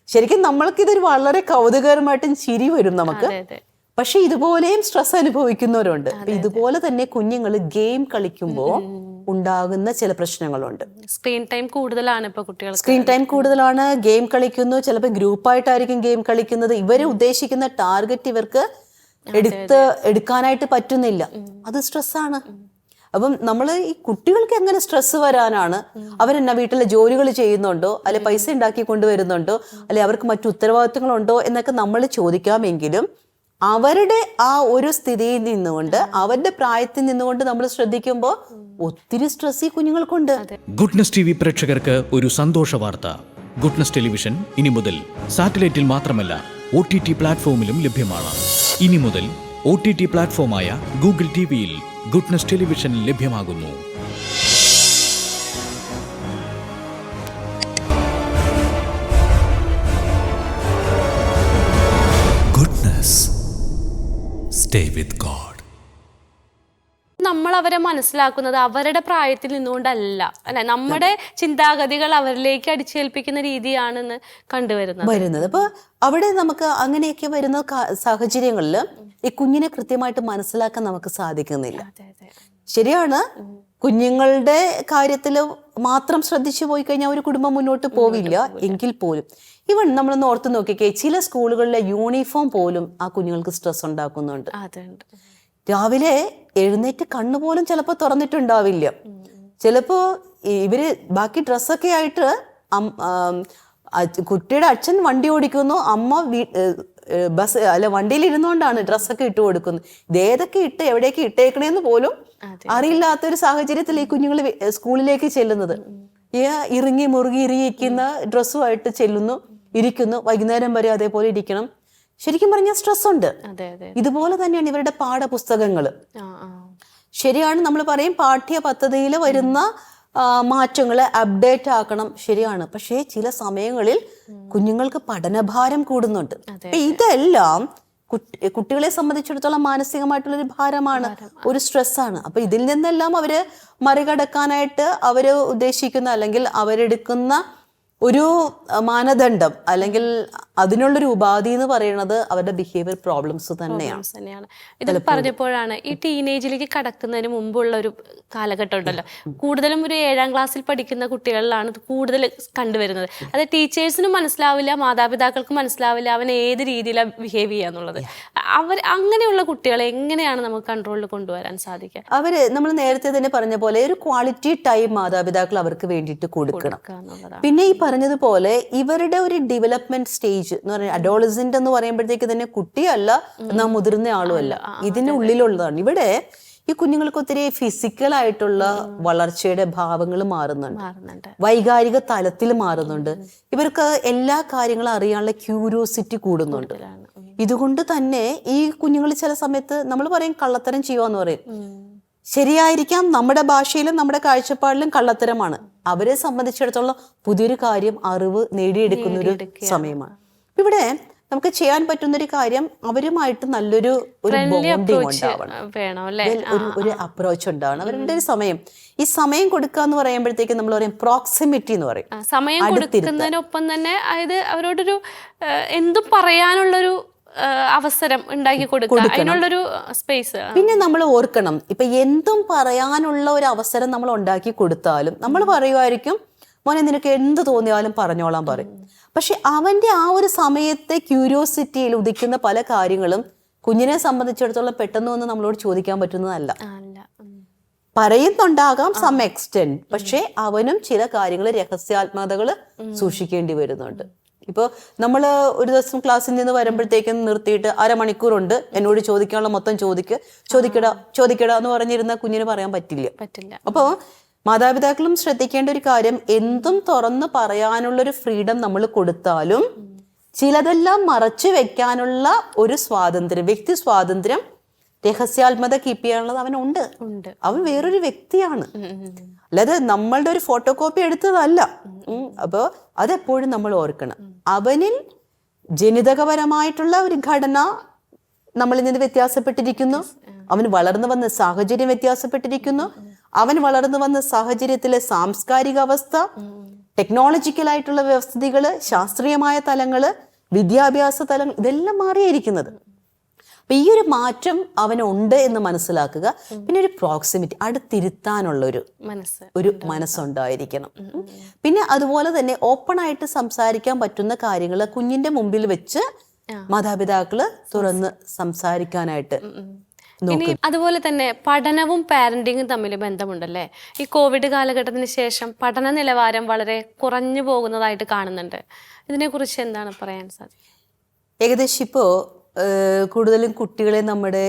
ശരിക്കും നമ്മൾക്കിതൊരു വളരെ കൗതുകകരമായിട്ടും ചിരി വരും നമുക്ക്. പക്ഷെ ഇതുപോലെയും സ്ട്രെസ് അനുഭവിക്കുന്നവരുണ്ട്. ഇതുപോലെ തന്നെ കുഞ്ഞുങ്ങൾ ഗെയിം കളിക്കുമ്പോൾ ഉണ്ടാകുന്ന ചില പ്രശ്നങ്ങളുണ്ട്. സ്ക്രീൻ ടൈം കൂടുതലാണ് ഇപ്പൊ കുട്ടികൾ. സ്ക്രീൻ ടൈം കൂടുതലാണ്, ഗെയിം കളിക്കുന്നു, ചിലപ്പോൾ ഗ്രൂപ്പായിട്ടായിരിക്കും ഗെയിം കളിക്കുന്നത്. ഇവര് ഉദ്ദേശിക്കുന്ന ടാർഗറ്റ് ഇവർക്ക് എടുക്കാനായിട്ട് പറ്റുന്നില്ല. അത് സ്ട്രെസ്സാണ്. അപ്പം നമ്മൾ ഈ കുട്ടികൾക്ക് എങ്ങനെ സ്ട്രെസ് വരാനാണ്, അവരെന്നാ വീട്ടിലെ ജോലികൾ ചെയ്യുന്നുണ്ടോ, അല്ലെ പൈസ ഉണ്ടാക്കി കൊണ്ടുവരുന്നുണ്ടോ, അല്ലെ അവർക്ക് മറ്റു ഉത്തരവാദിത്തങ്ങളുണ്ടോ എന്നൊക്കെ നമ്മൾ ചോദിക്കാമെങ്കിലും അവരുടെ ആ ഒരു സ്ഥിതിയിൽ നിന്നുകൊണ്ട്, അവരുടെ പ്രായത്തിൽ നിന്നുകൊണ്ട് നമ്മൾ ശ്രദ്ധിക്കുമ്പോൾ ഒത്തിരി സ്ട്രെസ് ഈ കുഞ്ഞുങ്ങൾക്കുണ്ട്. ഗുഡ്നസ് ടി വി പ്രേക്ഷകർക്ക് ഒരു സന്തോഷ വാർത്ത. ഗുഡ്നസ് ടെലിവിഷൻ ഇനി മുതൽ സാറ്റലൈറ്റിൽ മാത്രമല്ല OTT പ്ലാറ്റ്ഫോമിലും ലഭ്യമാണ്. ഇനി മുതൽ OTT പ്ലാറ്റ്ഫോമായ ഗൂഗിൾ ടിവിയിൽ ഗുഡ്നസ് ടെലിവിഷൻ ലഭ്യമാകുന്നു. Goodness, stay with God. നമ്മൾ അവരെ മനസ്സിലാക്കുന്നത് അവരുടെ പ്രായത്തിൽ നിന്നുകൊണ്ടല്ല, അല്ലെ, നമ്മുടെ ചിന്താഗതികൾ അവരിലേക്ക് അടിച്ചേൽപ്പിക്കുന്ന രീതിയാണെന്ന് കണ്ടുവരുന്നത്. അപ്പൊ അവിടെ നമുക്ക് അങ്ങനെയൊക്കെ വരുന്ന സാഹചര്യങ്ങളിൽ ഈ കുഞ്ഞിനെ കൃത്യമായിട്ട് മനസ്സിലാക്കാൻ നമുക്ക് സാധിക്കുന്നില്ല. ശരിയാണ്, കുഞ്ഞുങ്ങളുടെ കാര്യത്തിൽ മാത്രം ശ്രദ്ധിച്ചു പോയി കഴിഞ്ഞാൽ ഒരു കുടുംബം മുന്നോട്ട് പോവില്ല. എങ്കിൽ പോലും ഇവൺ നമ്മളൊന്ന് ഓർത്ത് നോക്കിക്കേ, ചില സ്കൂളുകളിലെ യൂണിഫോം പോലും ആ കുഞ്ഞുങ്ങൾക്ക് സ്ട്രെസ് ഉണ്ടാക്കുന്നുണ്ട്. രാവിലെ എഴുന്നേറ്റ് കണ്ണുപോലും ചിലപ്പോൾ തുറന്നിട്ടുണ്ടാവില്ല. ചിലപ്പോ ഇവര് ബാക്കി ഡ്രസ്സൊക്കെ ആയിട്ട് കുട്ടിയുടെ അച്ഛൻ വണ്ടി ഓടിക്കുന്നു, അമ്മ ബസ് അല്ല വണ്ടിയിൽ ഇരുന്നുകൊണ്ടാണ് ഡ്രസ്സൊക്കെ ഇട്ട് കൊടുക്കുന്നത്. ഇതേതൊക്കെ ഇട്ട് എവിടേക്ക് ഇട്ടേക്കണേന്ന് പോലും അറിയില്ലാത്തൊരു സാഹചര്യത്തിൽ ഈ കുഞ്ഞുങ്ങൾ സ്കൂളിലേക്ക് ചെല്ലുന്നത്. ഇറുങ്ങി മുറുകി ഇരിക്കുന്ന ഡ്രസ്സുമായിട്ട് ചെല്ലുന്നു, ഇരിക്കുന്നു, വൈകുന്നേരം വരെ അതേപോലെ ഇരിക്കണം. ശരിക്കും പറഞ്ഞാൽ സ്ട്രെസ് ഉണ്ട്. ഇതുപോലെ തന്നെയാണ് ഇവരുടെ പാഠപുസ്തകങ്ങള്. ശരിയാണ്, നമ്മൾ പറയും പാഠ്യ പദ്ധതിയിൽ വരുന്ന മാറ്റങ്ങളെ അപ്ഡേറ്റ് ആക്കണം, ശരിയാണ്. പക്ഷേ ചില സമയങ്ങളിൽ കുഞ്ഞുങ്ങൾക്ക് പഠനഭാരം കൂടുന്നുണ്ട്. അപ്പൊ ഇതെല്ലാം കുട്ടികളെ സംബന്ധിച്ചിടത്തോളം മാനസികമായിട്ടുള്ളൊരു ഭാരമാണ്, ഒരു സ്ട്രെസ്സാണ്. അപ്പൊ ഇതിൽ നിന്നെല്ലാം അവര് മറികടക്കാനായിട്ട് അവര് ഉദ്ദേശിക്കുന്ന അല്ലെങ്കിൽ അവരെടുക്കുന്ന ഒരു മാനദണ്ഡം അല്ലെങ്കിൽ അതിനുള്ളൊരു ഉപാധി എന്ന് പറയുന്നത് അവരുടെ ബിഹേവിയർ പ്രോബ്ലംസ് തന്നെയാണ്. ഇത് പറഞ്ഞപ്പോഴാണ് ഈ ടീനേജിലേക്ക് കടക്കുന്നതിന് മുമ്പുള്ള ഒരു കാലഘട്ടം ഉണ്ടല്ലോ, കൂടുതലും ഒരു 7ാം ക്ലാസ്സിൽ പഠിക്കുന്ന കുട്ടികളിലാണ് ഇത് കൂടുതൽ കണ്ടുവരുന്നത്. അത് ടീച്ചേഴ്സിനും മനസ്സിലാവില്ല, മാതാപിതാക്കൾക്കും മനസ്സിലാവില്ല അവൻ ഏത് രീതിയിലാണ് ബിഹേവ് ചെയ്യാന്നുള്ളത്. അങ്ങനെയുള്ള കുട്ടികളെ എങ്ങനെയാണ് നമുക്ക് കൺട്രോളിൽ കൊണ്ടുവരാൻ സാധിക്കുക? അവര് നമ്മൾ നേരത്തെ തന്നെ പറഞ്ഞ പോലെ ഒരു ക്വാളിറ്റി ടൈം മാതാപിതാക്കൾ അവർക്ക് വേണ്ടിയിട്ട് കൊടുക്കണം. പിന്നെ ഈ പറഞ്ഞതുപോലെ ഇവരുടെ ഒരു ഡെവലപ്മെന്റ് സ്റ്റേജ് എന്ന് പറയുന്നത് അഡോളസെന്റ് എന്ന് പറയുമ്പോഴത്തേക്ക് തന്നെ കുട്ടിയല്ല എന്നാൽ മുതിർന്ന ആളുമല്ല, ഇതിനുള്ളിലുള്ളതാണ്. ഇവിടെ ഈ കുഞ്ഞുങ്ങൾക്ക് ഒത്തിരി ഫിസിക്കലായിട്ടുള്ള വളർച്ചയുടെ ഭാവങ്ങൾ മാറുന്നുണ്ട്, വൈകാരിക തലത്തിൽ മാറുന്നുണ്ട്. ഇവർക്ക് എല്ലാ കാര്യങ്ങളും അറിയാനുള്ള ക്യൂരിയോസിറ്റി കൂടുന്നുണ്ട്. ഇതുകൊണ്ട് തന്നെ ഈ കുഞ്ഞുങ്ങൾ ചില സമയത്ത് നമ്മൾ പറയും കള്ളത്തരം ചെയ്യുവാന്ന് പറയും. ശരിയായിരിക്കാം, നമ്മുടെ ഭാഷയിലും നമ്മുടെ കാഴ്ചപ്പാടിലും കള്ളത്തരമാണ്. അവരെ സംബന്ധിച്ചിടത്തോളം പുതിയൊരു കാര്യം അറിവ് നേടിയെടുക്കുന്ന ഒരു സമയമാണ്. ഇവിടെ നമുക്ക് ചെയ്യാൻ പറ്റുന്ന ഒരു കാര്യം അവരുമായിട്ട് നല്ലൊരു ബോണ്ടിങ് ഉണ്ടാവണം, വേണം അല്ലേ? ഒരു അപ്രോച്ച് ഉണ്ടാവണം. അവരുടെ ഒരു സമയം, ഈ സമയം കൊടുക്കുക എന്ന് പറയുമ്പോഴത്തേക്ക് നമ്മൾ പറയും പ്രോക്സിമിറ്റി എന്ന് പറയും. സമയം കൊടുക്കുന്നതിനൊപ്പം തന്നെ അതായത് അവരോടൊരു എന്തും പറയാനുള്ളൊരു അവസരം ഉണ്ടാക്കി കൊടുക്കുക, അതിനുള്ളൊരു സ്പേസ്. പിന്നെ നമ്മൾ ഓർക്കണം, ഇപ്പൊ എന്തും പറയാനുള്ള ഒരു അവസരം നമ്മൾ ഉണ്ടാക്കി കൊടുത്താലും നമ്മൾ പറയുമായിരിക്കും മോനെ നിനക്ക് എന്ത് തോന്നിയാലും പറഞ്ഞോളാൻ പറയും. പക്ഷെ അവന്റെ ആ ഒരു സമയത്തെ ക്യൂരിയോസിറ്റിയിൽ ഉദിക്കുന്ന പല കാര്യങ്ങളും കുഞ്ഞിനെ സംബന്ധിച്ചിടത്തോളം പെട്ടെന്ന് വന്ന് നമ്മളോട് ചോദിക്കാൻ പറ്റുന്നതല്ല. പറയുന്നുണ്ടാകാം സം എക്സ്റ്റെന്റ്, പക്ഷെ അവനും ചില കാര്യങ്ങൾ രഹസ്യാത്മകതകൾ സൂക്ഷിക്കേണ്ടി വരുന്നുണ്ട്. ഇപ്പോൾ നമ്മൾ ഒരു ദിവസം ക്ലാസ്സിൽ നിന്ന് വരുമ്പോഴത്തേക്കും നിർത്തിയിട്ട് അരമണിക്കൂറുണ്ട് എന്നോട് ചോദിക്കാനുള്ള മൊത്തം ചോദിക്കടാ എന്ന് പറഞ്ഞിരുന്ന കുഞ്ഞിന് പറയാൻ പറ്റില്ല. അപ്പോൾ മാതാപിതാക്കളും ശ്രദ്ധിക്കേണ്ട ഒരു കാര്യം, എന്തും തുറന്ന് പറയാനുള്ളൊരു ഫ്രീഡം നമ്മൾ കൊടുത്താലും ചിലതെല്ലാം മറച്ചു വെക്കാനുള്ള ഒരു സ്വാതന്ത്ര്യം, വ്യക്തി സ്വാതന്ത്ര്യം, രഹസ്യാത്മകത കീപ്പ് ചെയ്യാനുള്ളത് അവനുണ്ട്. അവൻ വേറൊരു വ്യക്തിയാണ്, അല്ലാതെ നമ്മളുടെ ഒരു ഫോട്ടോ കോപ്പി എടുത്തതല്ല. അപ്പോൾ അതെപ്പോഴും നമ്മൾ ഓർക്കണം. അവനിൽ ജനിതകപരമായിട്ടുള്ള ഒരു ഘടന നമ്മളിൽ നിന്ന് വ്യത്യാസപ്പെട്ടിരിക്കുന്നു, അവൻ വളർന്നു വന്ന സാഹചര്യം വ്യത്യാസപ്പെട്ടിരിക്കുന്നു, അവൻ വളർന്നു വന്ന സാഹചര്യത്തിലെ സാംസ്കാരിക അവസ്ഥ, ടെക്നോളജിക്കലായിട്ടുള്ള വ്യവസ്ഥിതികള്, ശാസ്ത്രീയമായ തലങ്ങള്, വിദ്യാഭ്യാസ തലങ്ങൾ, ഇതെല്ലാം മാറിയിരിക്കുന്നത്. അപ്പൊ ഈ ഒരു മാറ്റം അവനുണ്ട് എന്ന് മനസ്സിലാക്കുക. പിന്നെ ഒരു പ്രോക്സിമിറ്റി, അടുത്തിരുത്താനുള്ള ഒരു മനസ്സുണ്ടായിരിക്കണം. പിന്നെ അതുപോലെ തന്നെ ഓപ്പൺ ആയിട്ട് സംസാരിക്കാൻ പറ്റുന്ന കാര്യങ്ങൾ കുഞ്ഞിന്റെ മുമ്പിൽ വെച്ച് മാതാപിതാക്കള് തുറന്ന് സംസാരിക്കാനായിട്ട്. ഇനി അതുപോലെ തന്നെ പഠനവും പാരന്റിങ്ങും തമ്മിൽ ബന്ധമുണ്ടല്ലേ? ഈ കോവിഡ് കാലഘട്ടത്തിന് ശേഷം പഠന നിലവാരം വളരെ കുറഞ്ഞു പോകുന്നതായിട്ട് കാണുന്നുണ്ട്. ഇതിനെക്കുറിച്ച് എന്താണ് പറയാൻ സാധിക്കുക? ഏകദേശം ഇപ്പോൾ കൂടുതലും കുട്ടികളെ നമ്മുടെ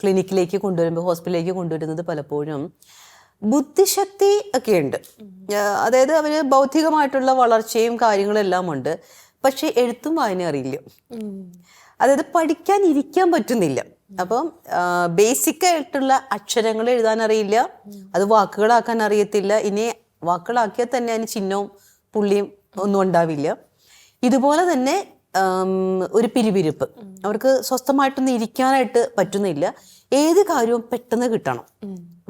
ക്ലിനിക്കിലേക്ക് കൊണ്ടുവരുമ്പോൾ, ഹോസ്പിറ്റലിലേക്ക് കൊണ്ടുവരുന്നത് പലപ്പോഴും ബുദ്ധിശക്തി ഒക്കെ ഉണ്ട്. അതായത് അവര് ബൗദ്ധികമായിട്ടുള്ള വളർച്ചയും കാര്യങ്ങളെല്ലാം ഉണ്ട്, പക്ഷെ എഴുത്തും വായന അറിയില്ല. അതായത് പഠിക്കാൻ ഇരിക്കാൻ പറ്റുന്നില്ല. അപ്പം ബേസിക് ആയിട്ടുള്ള അക്ഷരങ്ങൾ എഴുതാൻ അറിയില്ല, അത് വാക്കുകളാക്കാൻ അറിയത്തില്ല. ഇനി വാക്കുകളാക്കിയാൽ തന്നെ അതിന് ചിഹ്നവും പുള്ളിയും ഒന്നും ഉണ്ടാവില്ല. ഇതുപോലെ തന്നെ ഒരു പിരിപിരിപ്പ്, അവർക്ക് സ്വസ്ഥമായിട്ടൊന്നും ഇരിക്കാനായിട്ട് പറ്റുന്നില്ല. ഏത് കാര്യവും പെട്ടെന്ന് കിട്ടണം,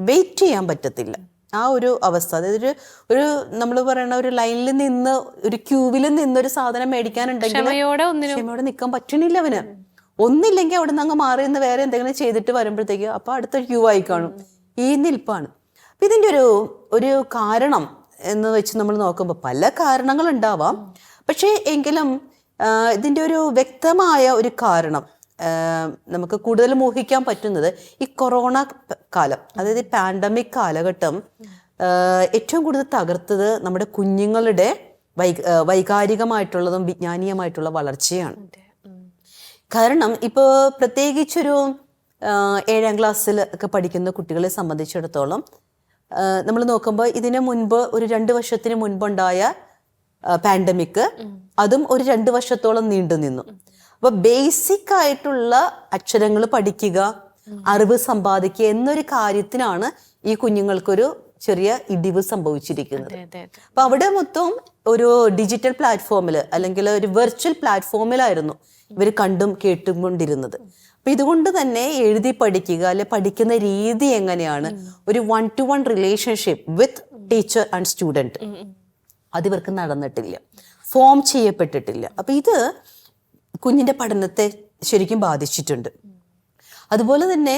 വെയിറ്റ് ചെയ്യാൻ പറ്റത്തില്ല. ആ ഒരു അവസ്ഥ, അതായത് ഒരു നമ്മൾ പറയുന്ന ഒരു ലൈനിൽ നിന്ന്, ഒരു ക്യൂവിൽ നിന്നൊരു സാധനം മേടിക്കാനുണ്ടെങ്കിൽ ക്ഷമയോടെ നിൽക്കാൻ പറ്റണില്ല അവന്. ഒന്നില്ലെങ്കിൽ അവിടെ നിന്ന് അങ്ങ് മാറി നിന്ന് വേറെ എന്തെങ്കിലും ചെയ്തിട്ട് വരുമ്പോഴത്തേക്ക് അപ്പൊ അടുത്ത ക്യൂ ആയി കാണും. ഈ നിൽപ്പാണ്. അപ്പൊ ഇതിന്റെ ഒരു കാരണം എന്ന് വെച്ച് നമ്മൾ നോക്കുമ്പോൾ പല കാരണങ്ങൾ ഉണ്ടാവാം. പക്ഷേ എങ്കിലും ഇതിന്റെ ഒരു വ്യക്തമായ ഒരു കാരണം നമുക്ക് കൂടുതൽ ഊഹിക്കാൻ പറ്റുന്നത് ഈ കൊറോണ കാലം, അതായത് ഈ പാൻഡമിക് കാലഘട്ടം ഏറ്റവും കൂടുതൽ തകർത്തത് നമ്മുടെ കുഞ്ഞുങ്ങളുടെ വൈകാരികമായിട്ടുള്ളതും വിജ്ഞാനീയമായിട്ടുള്ള വളർച്ചയാണ്. കാരണം ഇപ്പോൾ പ്രത്യേകിച്ചൊരു 7ാം ക്ലാസ്സിൽ ഒക്കെ പഠിക്കുന്ന കുട്ടികളെ സംബന്ധിച്ചിടത്തോളം നമ്മൾ നോക്കുമ്പോൾ ഇതിനു മുൻപ് ഒരു 2 വർഷത്തിന് മുൻപുണ്ടായ പാൻഡമിക്, അതും ഒരു 2 വർഷത്തോളം നീണ്ടു നിന്നു. അപ്പൊ ബേസിക് ആയിട്ടുള്ള അക്ഷരങ്ങൾ പഠിക്കുക, അറിവ് സമ്പാദിക്കുക എന്നൊരു കാര്യത്തിനാണ് ഈ കുഞ്ഞുങ്ങൾക്കൊരു ചെറിയ ഇടിവ് സംഭവിച്ചിരിക്കുന്നത്. അപ്പൊ അവിടെ മൊത്തം ഒരു ഡിജിറ്റൽ പ്ലാറ്റ്ഫോമിൽ അല്ലെങ്കിൽ ഒരു വെർച്വൽ പ്ലാറ്റ്ഫോമിലായിരുന്നു ഇവർ കണ്ടും കേട്ടും കൊണ്ടിരുന്നത്. അപ്പൊ ഇതുകൊണ്ട് തന്നെ എഴുതി പഠിക്കുക, അല്ലെ പഠിക്കുന്ന രീതി എങ്ങനെയാണ്, ഒരു 1-to-1 relationship with teacher and student, അതിവർക്ക് നടന്നിട്ടില്ല, ഫോം ചെയ്യപ്പെട്ടിട്ടില്ല. അപ്പൊ ഇത് കുഞ്ഞിന്റെ പഠനത്തെ ശരിക്കും ബാധിച്ചിട്ടുണ്ട്. അതുപോലെ തന്നെ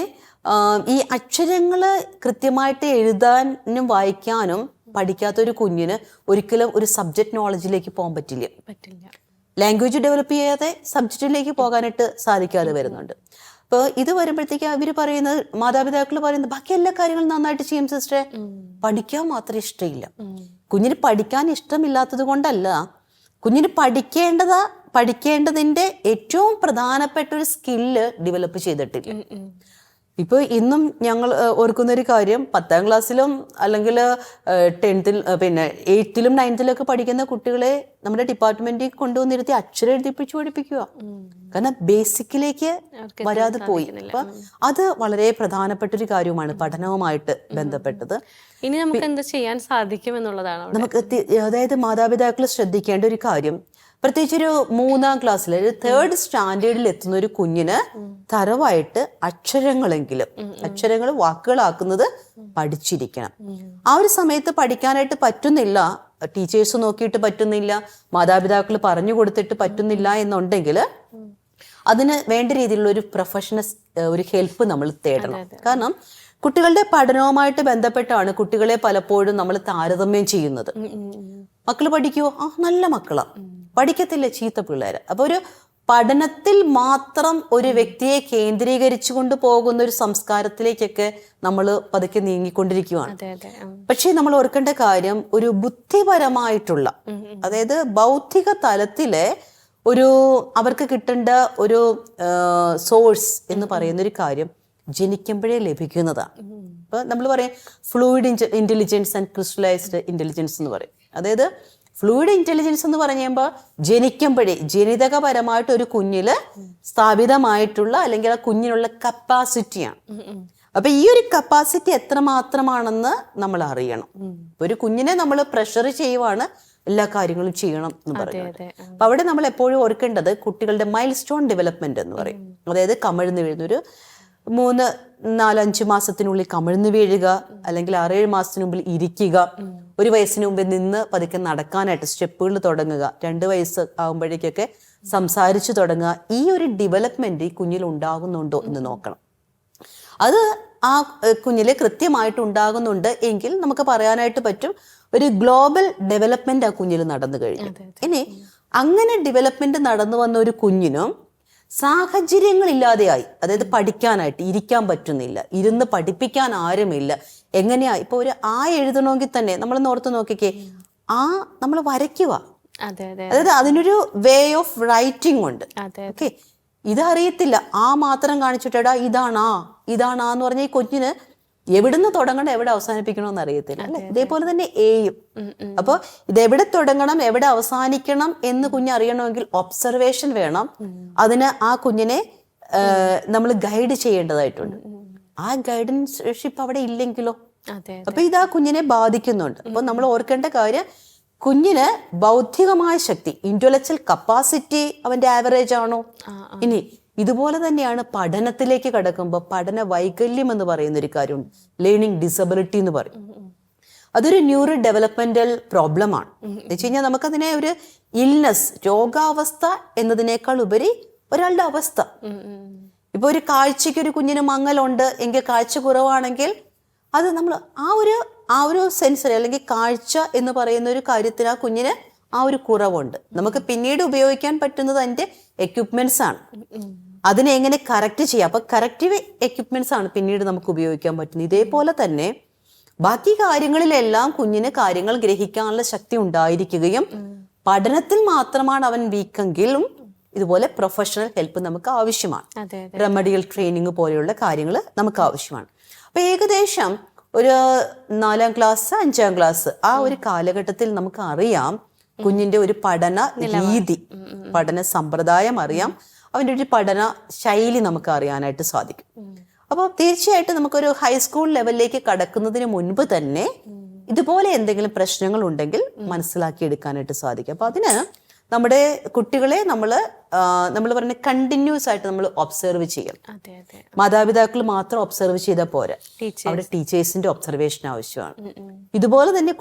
ഈ അക്ഷരങ്ങള് കൃത്യമായിട്ട് എഴുതാനും വായിക്കാനും പഠിക്കാത്തൊരു കുഞ്ഞിന് ഒരിക്കലും ഒരു സബ്ജക്ട് നോളജിലേക്ക് പോകാൻ പറ്റില്ല. ലാംഗ്വേജ് ഡെവലപ്പ് ചെയ്യാതെ സബ്ജക്റ്റിലേക്ക് പോകാനായിട്ട് സാധിക്കാതെ വരുന്നുണ്ട്. അപ്പോൾ ഇത് വരുമ്പോഴത്തേക്ക് അവർ പറയുന്നത്, മാതാപിതാക്കൾ പറയുന്നത്, ബാക്കി എല്ലാ കാര്യങ്ങളും നന്നായിട്ട് ചെയ്യും സിസ്റ്ററെ, പഠിക്കാൻ മാത്രം ഇഷ്ടമില്ല. കുഞ്ഞിന് പഠിക്കാൻ ഇഷ്ടമില്ലാത്തത് കൊണ്ടല്ല, കുഞ്ഞിന് പഠിക്കേണ്ടതിന്റെ ഏറ്റവും പ്രധാനപ്പെട്ട ഒരു സ്കില്ല് ഡെവലപ്പ് ചെയ്തിട്ടില്ല. ഇപ്പോൾ ഇന്നും ഞങ്ങൾ ഓർക്കുന്നൊരു കാര്യം, 10ാം ക്ലാസ്സിലും അല്ലെങ്കിൽ 10th പിന്നെ 8th-ലും 9th-ലൊക്കെ പഠിക്കുന്ന കുട്ടികളെ നമ്മുടെ ഡിപ്പാർട്ട്മെന്റിൽ കൊണ്ടുവന്നിരുത്തി അക്ഷരം എഴുതിപ്പിച്ചു പഠിപ്പിക്കുക. കാരണം ബേസിക്കിലേക്ക് വരാതെ പോയി. അപ്പൊ അത് വളരെ പ്രധാനപ്പെട്ട ഒരു കാര്യമാണ് പഠനവുമായിട്ട് ബന്ധപ്പെട്ടത്. ഇനി നമുക്ക് എന്ത് ചെയ്യാൻ സാധിക്കും എന്നുള്ളതാണ് നമുക്ക്. അതായത് മാതാപിതാക്കൾ ശ്രദ്ധിക്കേണ്ട ഒരു കാര്യം, പ്രത്യേകിച്ചൊരു 3ാം ക്ലാസ്സിൽ ഒരു 3rd സ്റ്റാൻഡേർഡിൽ എത്തുന്ന ഒരു കുഞ്ഞിന് തറവായിട്ട് അക്ഷരങ്ങൾ വാക്കുകളാക്കുന്നത് പഠിച്ചിരിക്കണം. ആ ഒരു സമയത്ത് പഠിക്കാനായിട്ട് പറ്റുന്നില്ല, ടീച്ചേഴ്സ് നോക്കിയിട്ട് പറ്റുന്നില്ല, മാതാപിതാക്കൾ പറഞ്ഞു കൊടുത്തിട്ട് പറ്റുന്നില്ല എന്നുണ്ടെങ്കിൽ അതിന് വേണ്ട രീതിയിലുള്ള ഒരു പ്രൊഫഷണൽ ഒരു ഹെൽപ്പ് നമ്മൾ തേടണം. കാരണം കുട്ടികളുടെ പഠനവുമായിട്ട് ബന്ധപ്പെട്ടാണ് കുട്ടികളെ പലപ്പോഴും നമ്മൾ താരതമ്യം ചെയ്യുന്നത്. മക്കള് പഠിക്കുവോ? നല്ല മക്കളാ. പഠിക്കത്തില്ല, ചീത്ത പിള്ളേര്. അപ്പൊ ഒരു പഠനത്തിൽ മാത്രം ഒരു വ്യക്തിയെ കേന്ദ്രീകരിച്ചു കൊണ്ട് പോകുന്ന ഒരു സംസ്കാരത്തിലേക്കൊക്കെ നമ്മൾ പതുക്കെ നീങ്ങിക്കൊണ്ടിരിക്കുകയാണ്. പക്ഷേ നമ്മൾ ഓർക്കേണ്ട കാര്യം ഒരു ബുദ്ധിപരമായിട്ടുള്ള, അതായത് ബൗദ്ധിക തലത്തിലെ ഒരു അവർക്ക് കിട്ടേണ്ട ഒരു സോഴ്സ് എന്ന് പറയുന്ന ഒരു കാര്യം ജനിക്കുമ്പോഴേ ലഭിക്കുന്നതാണ്. ഇപ്പൊ നമ്മൾ പറയും fluid intelligence and crystallised intelligence എന്ന് പറയും. അതായത് ഫ്ലൂയിഡ് ഇന്റലിജൻസ് എന്ന് പറയുമ്പോൾ ജനിക്കുമ്പോഴേ ജനിതകപരമായിട്ട് ഒരു കുഞ്ഞില് സ്ഥാപിതമായിട്ടുള്ള അല്ലെങ്കിൽ ആ കുഞ്ഞിനുള്ള കപ്പാസിറ്റിയാണ്. അപ്പൊ ഈ ഒരു കപ്പാസിറ്റി എത്രമാത്രമാണെന്ന് നമ്മൾ അറിയണം. ഒരു കുഞ്ഞിനെ നമ്മൾ പ്രഷർ ചെയ്യുവാണ് എല്ലാ കാര്യങ്ങളും ചെയ്യണം എന്ന് പറയുന്നത്. അപ്പൊ അവിടെ നമ്മൾ എപ്പോഴും ഓർക്കേണ്ടത് കുട്ടികളുടെ മൈൽ സ്റ്റോൺ ഡെവലപ്മെന്റ് എന്ന് പറയും. അതായത് കമിഴ്ന്ന് വീഴുന്ന ഒരു 3, 4, 5 മാസത്തിനുള്ളിൽ കമിഴ്ന്ന് വീഴുക, അല്ലെങ്കിൽ 6-7 മാസത്തിന് മുമ്പിൽ ഇരിക്കുക, 1 വയസ്സിന് മുമ്പിൽ നിന്ന് പതുക്കെ നടക്കാനായിട്ട് സ്റ്റെപ്പുകൾ തുടങ്ങുക, 2 വയസ്സ് ആകുമ്പോഴേക്കൊക്കെ സംസാരിച്ചു തുടങ്ങുക. ഈ ഒരു ഡെവലപ്മെന്റ് ഈ കുഞ്ഞിൽ ഉണ്ടാകുന്നുണ്ടോ എന്ന് നോക്കണം. അത് ആ കുഞ്ഞില് കൃത്യമായിട്ട് ഉണ്ടാകുന്നുണ്ട് എങ്കിൽ നമുക്ക് പറയാനായിട്ട് പറ്റും ഒരു ഗ്ലോബൽ ഡെവലപ്മെന്റ് ആ കുഞ്ഞിൽ നടന്നു കഴിഞ്ഞു. ഇനി അങ്ങനെ ഡെവലപ്മെന്റ് നടന്നു വന്ന ഒരു കുഞ്ഞിനും സാഹചര്യങ്ങളില്ലാതെയായി, അതായത് പഠിക്കാനായിട്ട് ഇരിക്കാൻ പറ്റുന്നില്ല, ഇരുന്ന് പഠിപ്പിക്കാൻ ആരുമില്ല, എങ്ങനെയാ ഇപ്പൊ ഒരു എഴുതണമെങ്കിൽ തന്നെ നമ്മൾ ഓർത്ത് നോക്കിക്കേ, നമ്മൾ വരയ്ക്കുക, അതായത് അതിനൊരു വേ ഓഫ് റൈറ്റിംഗ് ഉണ്ട്. ഓക്കെ, ഇതറിയത്തില്ല, മാത്രം കാണിച്ചിട്ടാ ഇതാണാന്ന് പറഞ്ഞ ഈ കുഞ്ഞിന് എവിടുന്ന് തുടങ്ങണം എവിടെ അവസാനിപ്പിക്കണമെന്ന് അറിയത്തില്ല അല്ലെ. ഇതേപോലെ തന്നെ എയും. അപ്പൊ ഇതെവിടെ തുടങ്ങണം എവിടെ അവസാനിക്കണം എന്ന് കുഞ്ഞ് അറിയണമെങ്കിൽ ഒബ്സർവേഷൻ വേണം. അതിന് ആ കുഞ്ഞിനെ നമ്മൾ ഗൈഡ് ചെയ്യേണ്ടതായിട്ടുണ്ട്. ആ ഗൈഡൻഷിപ്പ് അവിടെ ഇല്ലെങ്കിലോ? അപ്പൊ ഇത് ആ കുഞ്ഞിനെ ബാധിക്കുന്നുണ്ട്. അപ്പൊ നമ്മൾ ഓർക്കേണ്ട കാര്യം, കുഞ്ഞിന് ബൗദ്ധികമായ ശക്തി, ഇന്റലക്ച്വൽ കപ്പാസിറ്റി അവന്റെ ആവറേജ് ആണോ? ഇനി ഇതുപോലെ തന്നെയാണ് പഠനത്തിലേക്ക് കടക്കുമ്പോൾ പഠന വൈകല്യം എന്ന് പറയുന്ന ഒരു കാര്യമുണ്ട്, ലേണിംഗ് ഡിസബിലിറ്റി എന്ന് പറയും. അതൊരു ന്യൂറോ ഡെവലപ്മെന്റൽ പ്രോബ്ലം ആണ്. എന്ന് വെച്ച് കഴിഞ്ഞാൽ നമുക്കതിനെ ഒരു ഇൽനെസ്, രോഗാവസ്ഥ എന്നതിനേക്കാൾ ഉപരി ഒരാളുടെ അവസ്ഥ. ഇപ്പൊ ഒരു കാഴ്ചയ്ക്ക് ഒരു കുഞ്ഞിന് മങ്ങലുണ്ട് എങ്കിൽ, കാഴ്ച കുറവാണെങ്കിൽ അത് നമ്മൾ ആ ഒരു സെൻസറി അല്ലെങ്കിൽ കാഴ്ച എന്ന് പറയുന്ന ഒരു കാര്യത്തിന് ആ കുഞ്ഞിന് ആ ഒരു കുറവുണ്ട്. നമുക്ക് പിന്നീട് ഉപയോഗിക്കാൻ പറ്റുന്നത് അതിന്റെ എക്യുപ്മെന്റ്സ് ആണ്. അതിനെ എങ്ങനെ കറക്റ്റ് ചെയ്യാം, അപ്പൊ കറക്റ്റീവ് എക്യുപ്മെന്റ്സ് ആണ് പിന്നീട് നമുക്ക് ഉപയോഗിക്കാൻ പറ്റുന്നത്. ഇതേപോലെ തന്നെ ബാക്കി കാര്യങ്ങളിലെല്ലാം കുഞ്ഞിന് കാര്യങ്ങൾ ഗ്രഹിക്കാനുള്ള ശക്തി ഉണ്ടായിരിക്കുകയും പഠനത്തിൽ മാത്രമാണ് അവൻ വീക്കെങ്കിലും ഇതുപോലെ പ്രൊഫഷണൽ ഹെൽപ്പ് നമുക്ക് ആവശ്യമാണ്. റെമഡിയൽ ട്രെയിനിങ് പോലെയുള്ള കാര്യങ്ങൾ നമുക്ക് ആവശ്യമാണ്. അപ്പൊ ഏകദേശം ഒരു 4ാം ക്ലാസ് 5ാം ക്ലാസ് ആ ഒരു കാലഘട്ടത്തിൽ നമുക്ക് അറിയാം കുഞ്ഞിന്റെ ഒരു പഠന രീതി, പഠന സമ്പ്രദായം അറിയാം, അവൻ്റെ ഒരു പഠന ശൈലി നമുക്ക് അറിയാനായിട്ട് സാധിക്കും. അപ്പോൾ തീർച്ചയായിട്ടും നമുക്കൊരു ഹൈസ്കൂൾ ലെവലിലേക്ക് കടക്കുന്നതിന് മുൻപ് തന്നെ ഇതുപോലെ എന്തെങ്കിലും പ്രശ്നങ്ങൾ ഉണ്ടെങ്കിൽ മനസ്സിലാക്കി എടുക്കാനായിട്ട് സാധിക്കും. അപ്പൊ അതിന് നമ്മുടെ കുട്ടികളെ നമ്മൾ പറഞ്ഞ കണ്ടിന്യൂസ് ആയിട്ട് നമ്മൾ ഒബ്സർവ് ചെയ്യണം. മാതാപിതാക്കൾ മാത്രം ഒബ്സർവ് ചെയ്താൽ പോരാ, അവിടെ ടീച്ചേഴ്സിന്റെ ഒബ്സർവേഷൻ ആവശ്യമാണ്. ഇതുപോലെ തന്നെ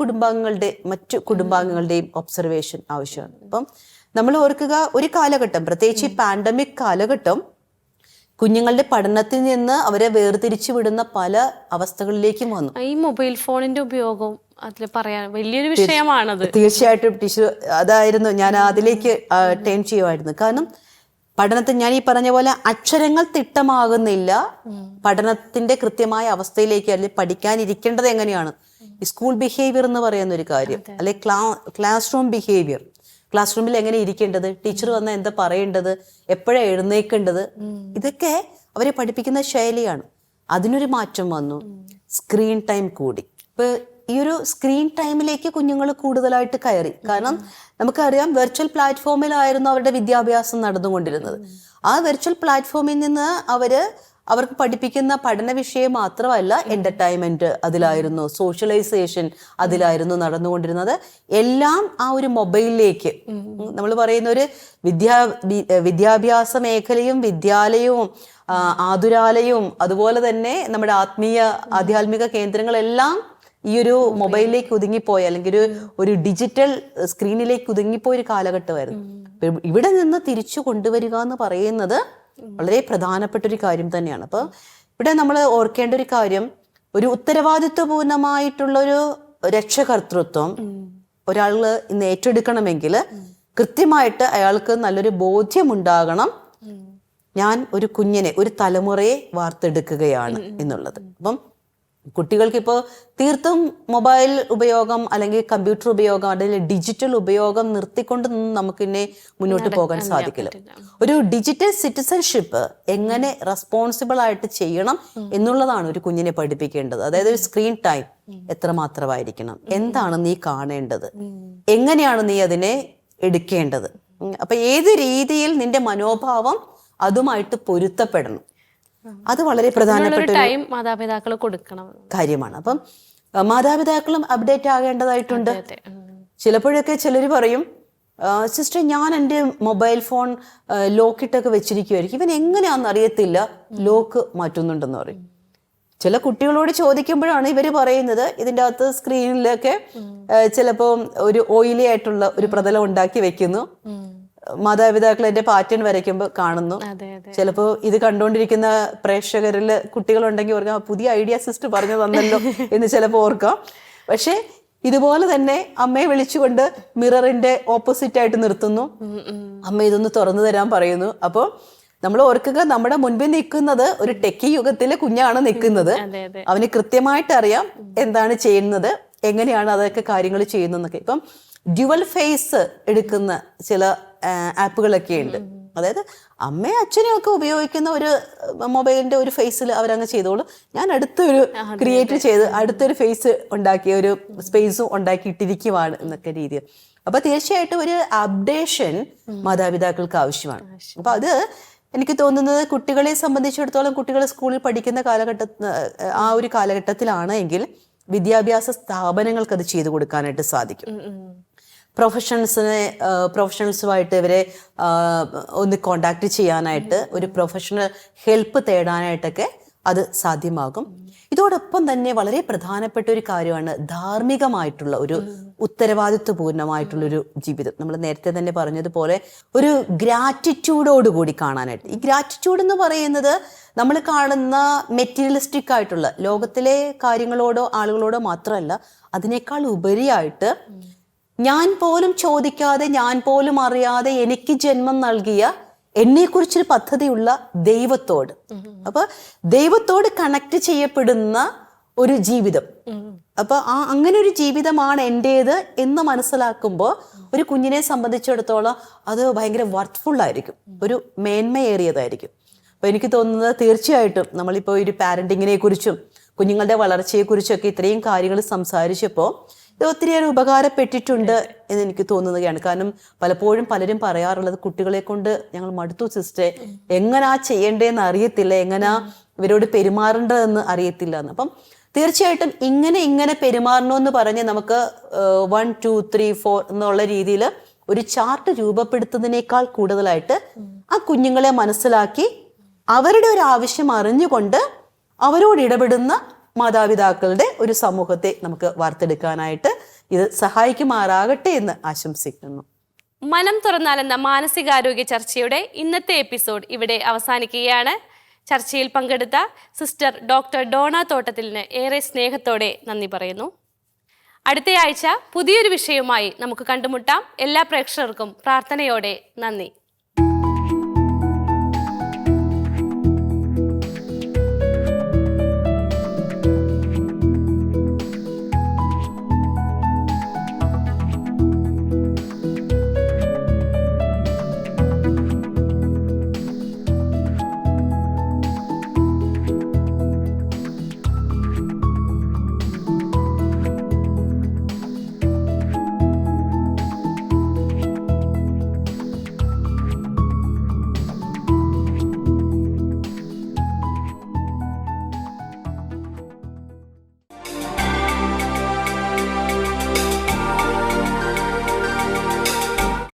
മറ്റു കുടുംബാംഗങ്ങളുടെയും ഒബ്സർവേഷൻ ആവശ്യമാണ്. അപ്പം നമ്മൾ ഓർക്കുക, ഒരു കാലഘട്ടം, പ്രത്യേകിച്ച് പാൻഡമിക് കാലഘട്ടം, കുഞ്ഞുങ്ങളുടെ പഠനത്തിൽ നിന്ന് അവരെ വേർതിരിച്ചു വിടുന്ന പല അവസ്ഥകളിലേക്കും വന്നു. ഈ മൊബൈൽ ഫോണിന്റെ ഉപയോഗം അതിൽ പറയാൻ വലിയൊരു വിഷയമാണത്. തീർച്ചയായിട്ടും ടീച്ചർ, അതായിരുന്നു ഞാൻ അതിലേക്ക് ടേൺ ചെയ്യുമായിരുന്നു. കാരണം പഠനത്തിൽ ഞാൻ ഈ പറഞ്ഞ പോലെ അക്ഷരങ്ങൾ തിട്ടമാകുന്നില്ല, പഠനത്തിന്റെ കൃത്യമായ അവസ്ഥയിലേക്ക് അല്ലെങ്കിൽ പഠിക്കാനിരിക്കേണ്ടത് എങ്ങനെയാണ്, സ്കൂൾ ബിഹേവിയർ എന്ന് പറയുന്ന ഒരു കാര്യം, അല്ലെ ക്ലാസ് റൂം ബിഹേവിയർ, ക്ലാസ് റൂമിൽ എങ്ങനെ ഇരിക്കേണ്ടത്, ടീച്ചർ വന്നാൽ എന്താ പറയേണ്ടത്, എപ്പോഴാണ് എഴുന്നേക്കേണ്ടത്, ഇതൊക്കെ അവരെ പഠിപ്പിക്കുന്ന ശൈലിയാണ്. അതിനൊരു മാറ്റം വന്നു. സ്ക്രീൻ ടൈം കൂടി. ഇപ്പൊ ഈ ഒരു സ്ക്രീൻ ടൈമിലേക്ക് കുഞ്ഞുങ്ങൾ കൂടുതലായിട്ട് കയറി. കാരണം നമുക്കറിയാം വെർച്വൽ പ്ലാറ്റ്ഫോമിലായിരുന്നു അവരുടെ വിദ്യാഭ്യാസം നടന്നുകൊണ്ടിരുന്നത്. ആ വെർച്വൽ പ്ലാറ്റ്ഫോമിൽ നിന്ന് അവര് അവർക്ക് പഠിപ്പിക്കുന്ന പഠന വിഷയം മാത്രമല്ല, എന്റർടൈൻമെന്റ് അതിലായിരുന്നു, സോഷ്യലൈസേഷൻ അതിലായിരുന്നു നടന്നുകൊണ്ടിരുന്നത്. എല്ലാം ആ ഒരു മൊബൈലിലേക്ക്, നമ്മൾ പറയുന്ന ഒരു വിദ്യാഭ്യാസ മേഖലയും വിദ്യാലയവും ആതുരാലയവും അതുപോലെ തന്നെ നമ്മുടെ ആധ്യാത്മിക കേന്ദ്രങ്ങളെല്ലാം ഈ ഒരു മൊബൈലിലേക്ക് ഒതുങ്ങിപ്പോയ, അല്ലെങ്കിൽ ഒരു ഡിജിറ്റൽ സ്ക്രീനിലേക്ക് ഒതുങ്ങിപ്പോയ ഒരു കാലഘട്ടമായിരുന്നു. ഇവിടെ നിന്ന് തിരിച്ചു കൊണ്ടുവരിക എന്ന് പറയുന്നത് വളരെ പ്രധാനപ്പെട്ട ഒരു കാര്യം തന്നെയാണ്. അപ്പൊ ഇവിടെ നമ്മൾ ഓർക്കേണ്ട ഒരു കാര്യം, ഒരു ഉത്തരവാദിത്വപൂർണമായിട്ടുള്ള ഒരു രക്ഷകർതൃത്വം ഒരാൾ ഇന്ന് ഏറ്റെടുക്കണമെങ്കിൽ കൃത്യമായിട്ട് അയാൾക്ക് നല്ലൊരു ബോധ്യമുണ്ടാകണം, ഞാൻ ഒരു കുഞ്ഞിനെ, ഒരു തലമുറയെ വാർത്തെടുക്കുകയാണ് എന്നുള്ളത്. അപ്പം കുട്ടികൾക്ക് ഇപ്പോൾ തീർത്തും മൊബൈൽ ഉപയോഗം അല്ലെങ്കിൽ കമ്പ്യൂട്ടർ ഉപയോഗം അല്ലെങ്കിൽ ഡിജിറ്റൽ ഉപയോഗം നിർത്തിക്കൊണ്ട് നമുക്കിന്നെ മുന്നോട്ട് പോകാൻ സാധിക്കില്ല. ഒരു ഡിജിറ്റൽ സിറ്റിസൺഷിപ്പ് എങ്ങനെ റെസ്പോൺസിബിൾ ആയിട്ട് ചെയ്യണം എന്നുള്ളതാണ് ഒരു കുഞ്ഞിനെ പഠിപ്പിക്കേണ്ടത്. അതായത് ഒരു സ്ക്രീൻ ടൈം എത്രമാത്രമായിരിക്കണം, എന്താണ് നീ കാണേണ്ടത്, എങ്ങനെയാണ് നീ അതിനെ എടുക്കേണ്ടത്. അപ്പൊ ഏത് രീതിയിൽ നിന്റെ മനോഭാവം അതുമായിട്ട് പൊരുത്തപ്പെടണം, അത് വളരെ പ്രധാനപ്പെട്ട ടൈം മാതാപിതാക്കൾ കൊടുക്കണം കാര്യമാണ്. അപ്പം മാതാപിതാക്കളും അപ്ഡേറ്റ് ആകേണ്ടതായിട്ടുണ്ട്. ചിലപ്പോഴൊക്കെ ചിലർ പറയും, സിസ്റ്റർ ഞാൻ എൻ്റെ മൊബൈൽ ഫോൺ ലോക്കിട്ടൊക്കെ വെച്ചിരിക്കുമായിരിക്കും, ഇവൻ എങ്ങനെയാണെന്ന് അറിയത്തില്ല ലോക്ക് മാറ്റുന്നുണ്ടെന്ന് പറയും. ചില കുട്ടികളോട് ചോദിക്കുമ്പോഴാണ് ഇവർ പറയുന്നത്, ഇതിൻ്റെ അകത്ത് സ്ക്രീനിലൊക്കെ ചിലപ്പോൾ ഒരു ഓയിലി ആയിട്ടുള്ള ഒരു പ്രതലം ഉണ്ടാക്കി വെക്കുന്നു, മാതാപിതാക്കൾ എന്റെ പാറ്റേൺ വരയ്ക്കുമ്പോൾ കാണുന്നു. ചിലപ്പോ ഇത് കണ്ടുകൊണ്ടിരിക്കുന്ന പ്രേക്ഷകരിൽ കുട്ടികളുണ്ടെങ്കിൽ ഓർക്കാം, പുതിയ ഐഡിയ സിസ്റ്റർ പറഞ്ഞു തന്നല്ലോ എന്ന് ചിലപ്പോൾ ഓർക്കാം. പക്ഷെ ഇതുപോലെ തന്നെ അമ്മയെ വിളിച്ചുകൊണ്ട് മിററിന്റെ ഓപ്പോസിറ്റ് ആയിട്ട് നിർത്തുന്നു, അമ്മ ഇതൊന്ന് തുറന്നു തരാൻ പറയുന്നു. അപ്പോൾ നമ്മൾ ഓർക്കുക, നമ്മുടെ മുൻപിൽ നിൽക്കുന്നത് ഒരു ടെക്കി യുഗത്തിലെ കുഞ്ഞാണ് നിൽക്കുന്നത്. അവന് കൃത്യമായിട്ട് അറിയാം എന്താണ് ചെയ്യുന്നത്, എങ്ങനെയാണ് അതൊക്കെ കാര്യങ്ങൾ ചെയ്യുന്നതെന്നൊക്കെ. ഇപ്പം ഡ്യുവൽ ഫേസ് എടുക്കുന്ന ചില ആപ്പുകളൊക്കെ ഉണ്ട്. അതായത് അമ്മയും അച്ഛനും ഒക്കെ ഉപയോഗിക്കുന്ന ഒരു മൊബൈലിന്റെ ഒരു ഫേസിൽ അവരങ്ങ് ചെയ്തോളൂ, ഞാൻ അടുത്തൊരു ക്രിയേറ്റ് ചെയ്ത് അടുത്തൊരു ഫേസ് ഉണ്ടാക്കിയ ഒരു സ്പേസും ഉണ്ടാക്കിയിട്ടിരിക്കുവാണ് എന്നൊക്കെ രീതിയിൽ. അപ്പൊ തീർച്ചയായിട്ടും ഒരു അപ്ഡേഷൻ മാതാപിതാക്കൾക്ക് ആവശ്യമാണ്. അപ്പൊ അത് എനിക്ക് തോന്നുന്നത് കുട്ടികളെ സംബന്ധിച്ചിടത്തോളം, കുട്ടികൾ സ്കൂളിൽ പഠിക്കുന്ന ആ ഒരു കാലഘട്ടത്തിലാണ് എങ്കിൽ വിദ്യാഭ്യാസ സ്ഥാപനങ്ങൾക്ക് അത് ചെയ്തു കൊടുക്കാനായിട്ട് സാധിക്കും. പ്രൊഫഷണൽസുമായിട്ട് ഇവരെ ഒന്ന് കോണ്ടാക്ട് ചെയ്യാനായിട്ട്, ഒരു പ്രൊഫഷണൽ ഹെൽപ്പ് തേടാനായിട്ടൊക്കെ അത് സാധ്യമാകും. ഇതോടൊപ്പം തന്നെ വളരെ പ്രധാനപ്പെട്ട ഒരു കാര്യമാണ് ധാർമ്മികമായിട്ടുള്ള ഒരു ഉത്തരവാദിത്വപൂർണമായിട്ടുള്ളൊരു ജീവിതം. നമ്മൾ നേരത്തെ തന്നെ പറഞ്ഞതുപോലെ ഒരു ഗ്രാറ്റിറ്റ്യൂഡോടുകൂടി കാണാനായിട്ട്. ഈ ഗ്രാറ്റിറ്റ്യൂഡ് എന്ന് പറയുന്നത് നമ്മൾ കാണുന്ന മെറ്റീരിയലിസ്റ്റിക് ആയിട്ടുള്ള ലോകത്തിലെ കാര്യങ്ങളോടോ ആളുകളോടോ മാത്രമല്ല, അതിനേക്കാൾ ഉപരിയായിട്ട് ഞാൻ പോലും ചോദിക്കാതെ, ഞാൻ പോലും അറിയാതെ എനിക്ക് ജന്മം നൽകിയ, എന്നെക്കുറിച്ചൊരു പദ്ധതിയുള്ള ദൈവത്തോട്, അപ്പൊ ദൈവത്തോട് കണക്ട് ചെയ്യപ്പെടുന്ന ഒരു ജീവിതം. അപ്പൊ അങ്ങനെ ഒരു ജീവിതമാണ് എൻ്റേത് എന്ന് മനസ്സിലാക്കുമ്പോൾ ഒരു കുഞ്ഞിനെ സംബന്ധിച്ചിടത്തോളം അത് ഭയങ്കര വർത്ത്ഫുൾ ആയിരിക്കും, ഒരു മേന്മയേറിയതായിരിക്കും. അപ്പൊ എനിക്ക് തോന്നുന്നത് തീർച്ചയായിട്ടും നമ്മളിപ്പോൾ ഒരു പാരന്റിങ്ങിനെ കുറിച്ചും കുഞ്ഞുങ്ങളുടെ വളർച്ചയെക്കുറിച്ചൊക്കെ ഇത്രയും കാര്യങ്ങൾ സംസാരിച്ചപ്പോൾ ഇത് ഒത്തിരിയേറെ ഉപകാരപ്പെട്ടിട്ടുണ്ട് എന്ന് എനിക്ക് തോന്നുകയാണ്. കാരണം പലപ്പോഴും പലരും പറയാറുള്ളത്, കുട്ടികളെ കൊണ്ട് ഞങ്ങൾ മടുത്തു സിസ്റ്ററെ, എങ്ങനാ ചെയ്യേണ്ടതെന്ന് അറിയത്തില്ല, എങ്ങനാ ഇവരോട് പെരുമാറേണ്ടതെന്ന് അറിയത്തില്ല എന്ന്. അപ്പം തീർച്ചയായിട്ടും ഇങ്ങനെ പെരുമാറണമെന്ന് പറഞ്ഞ് നമുക്ക് 1 2 3 4 എന്നുള്ള രീതിയിൽ ഒരു ചാർട്ട് രൂപപ്പെടുത്തുന്നതിനേക്കാൾ കൂടുതലായിട്ട് ആ കുഞ്ഞുങ്ങളെ മനസ്സിലാക്കി അവരുടെ ഒരു ആവശ്യം അറിഞ്ഞുകൊണ്ട് അവരോട് ഇടപെടുന്ന മാതാപിതാക്കളുടെ ഒരു സമൂഹത്തെ നമുക്ക് വാർത്തെടുക്കാനായിട്ട് ഇത് സഹായിക്കുമാറാകട്ടെ എന്ന് ആശംസിക്കുന്നു. മനം തുറന്നാലെന്ന മാനസികാരോഗ്യ ചർച്ചയുടെ ഇന്നത്തെ എപ്പിസോഡ് ഇവിടെ അവസാനിക്കുകയാണ്. ചർച്ചയിൽ പങ്കെടുത്ത സിസ്റ്റർ ഡോക്ടർ ഡോണ തോട്ടത്തിലിന് ഏറെ സ്നേഹത്തോടെ നന്ദി പറയുന്നു. അടുത്തയാഴ്ച പുതിയൊരു വിഷയവുമായി നമുക്ക് കണ്ടുമുട്ടാം. എല്ലാ പ്രേക്ഷകർക്കും പ്രാർത്ഥനയോടെ നന്ദി.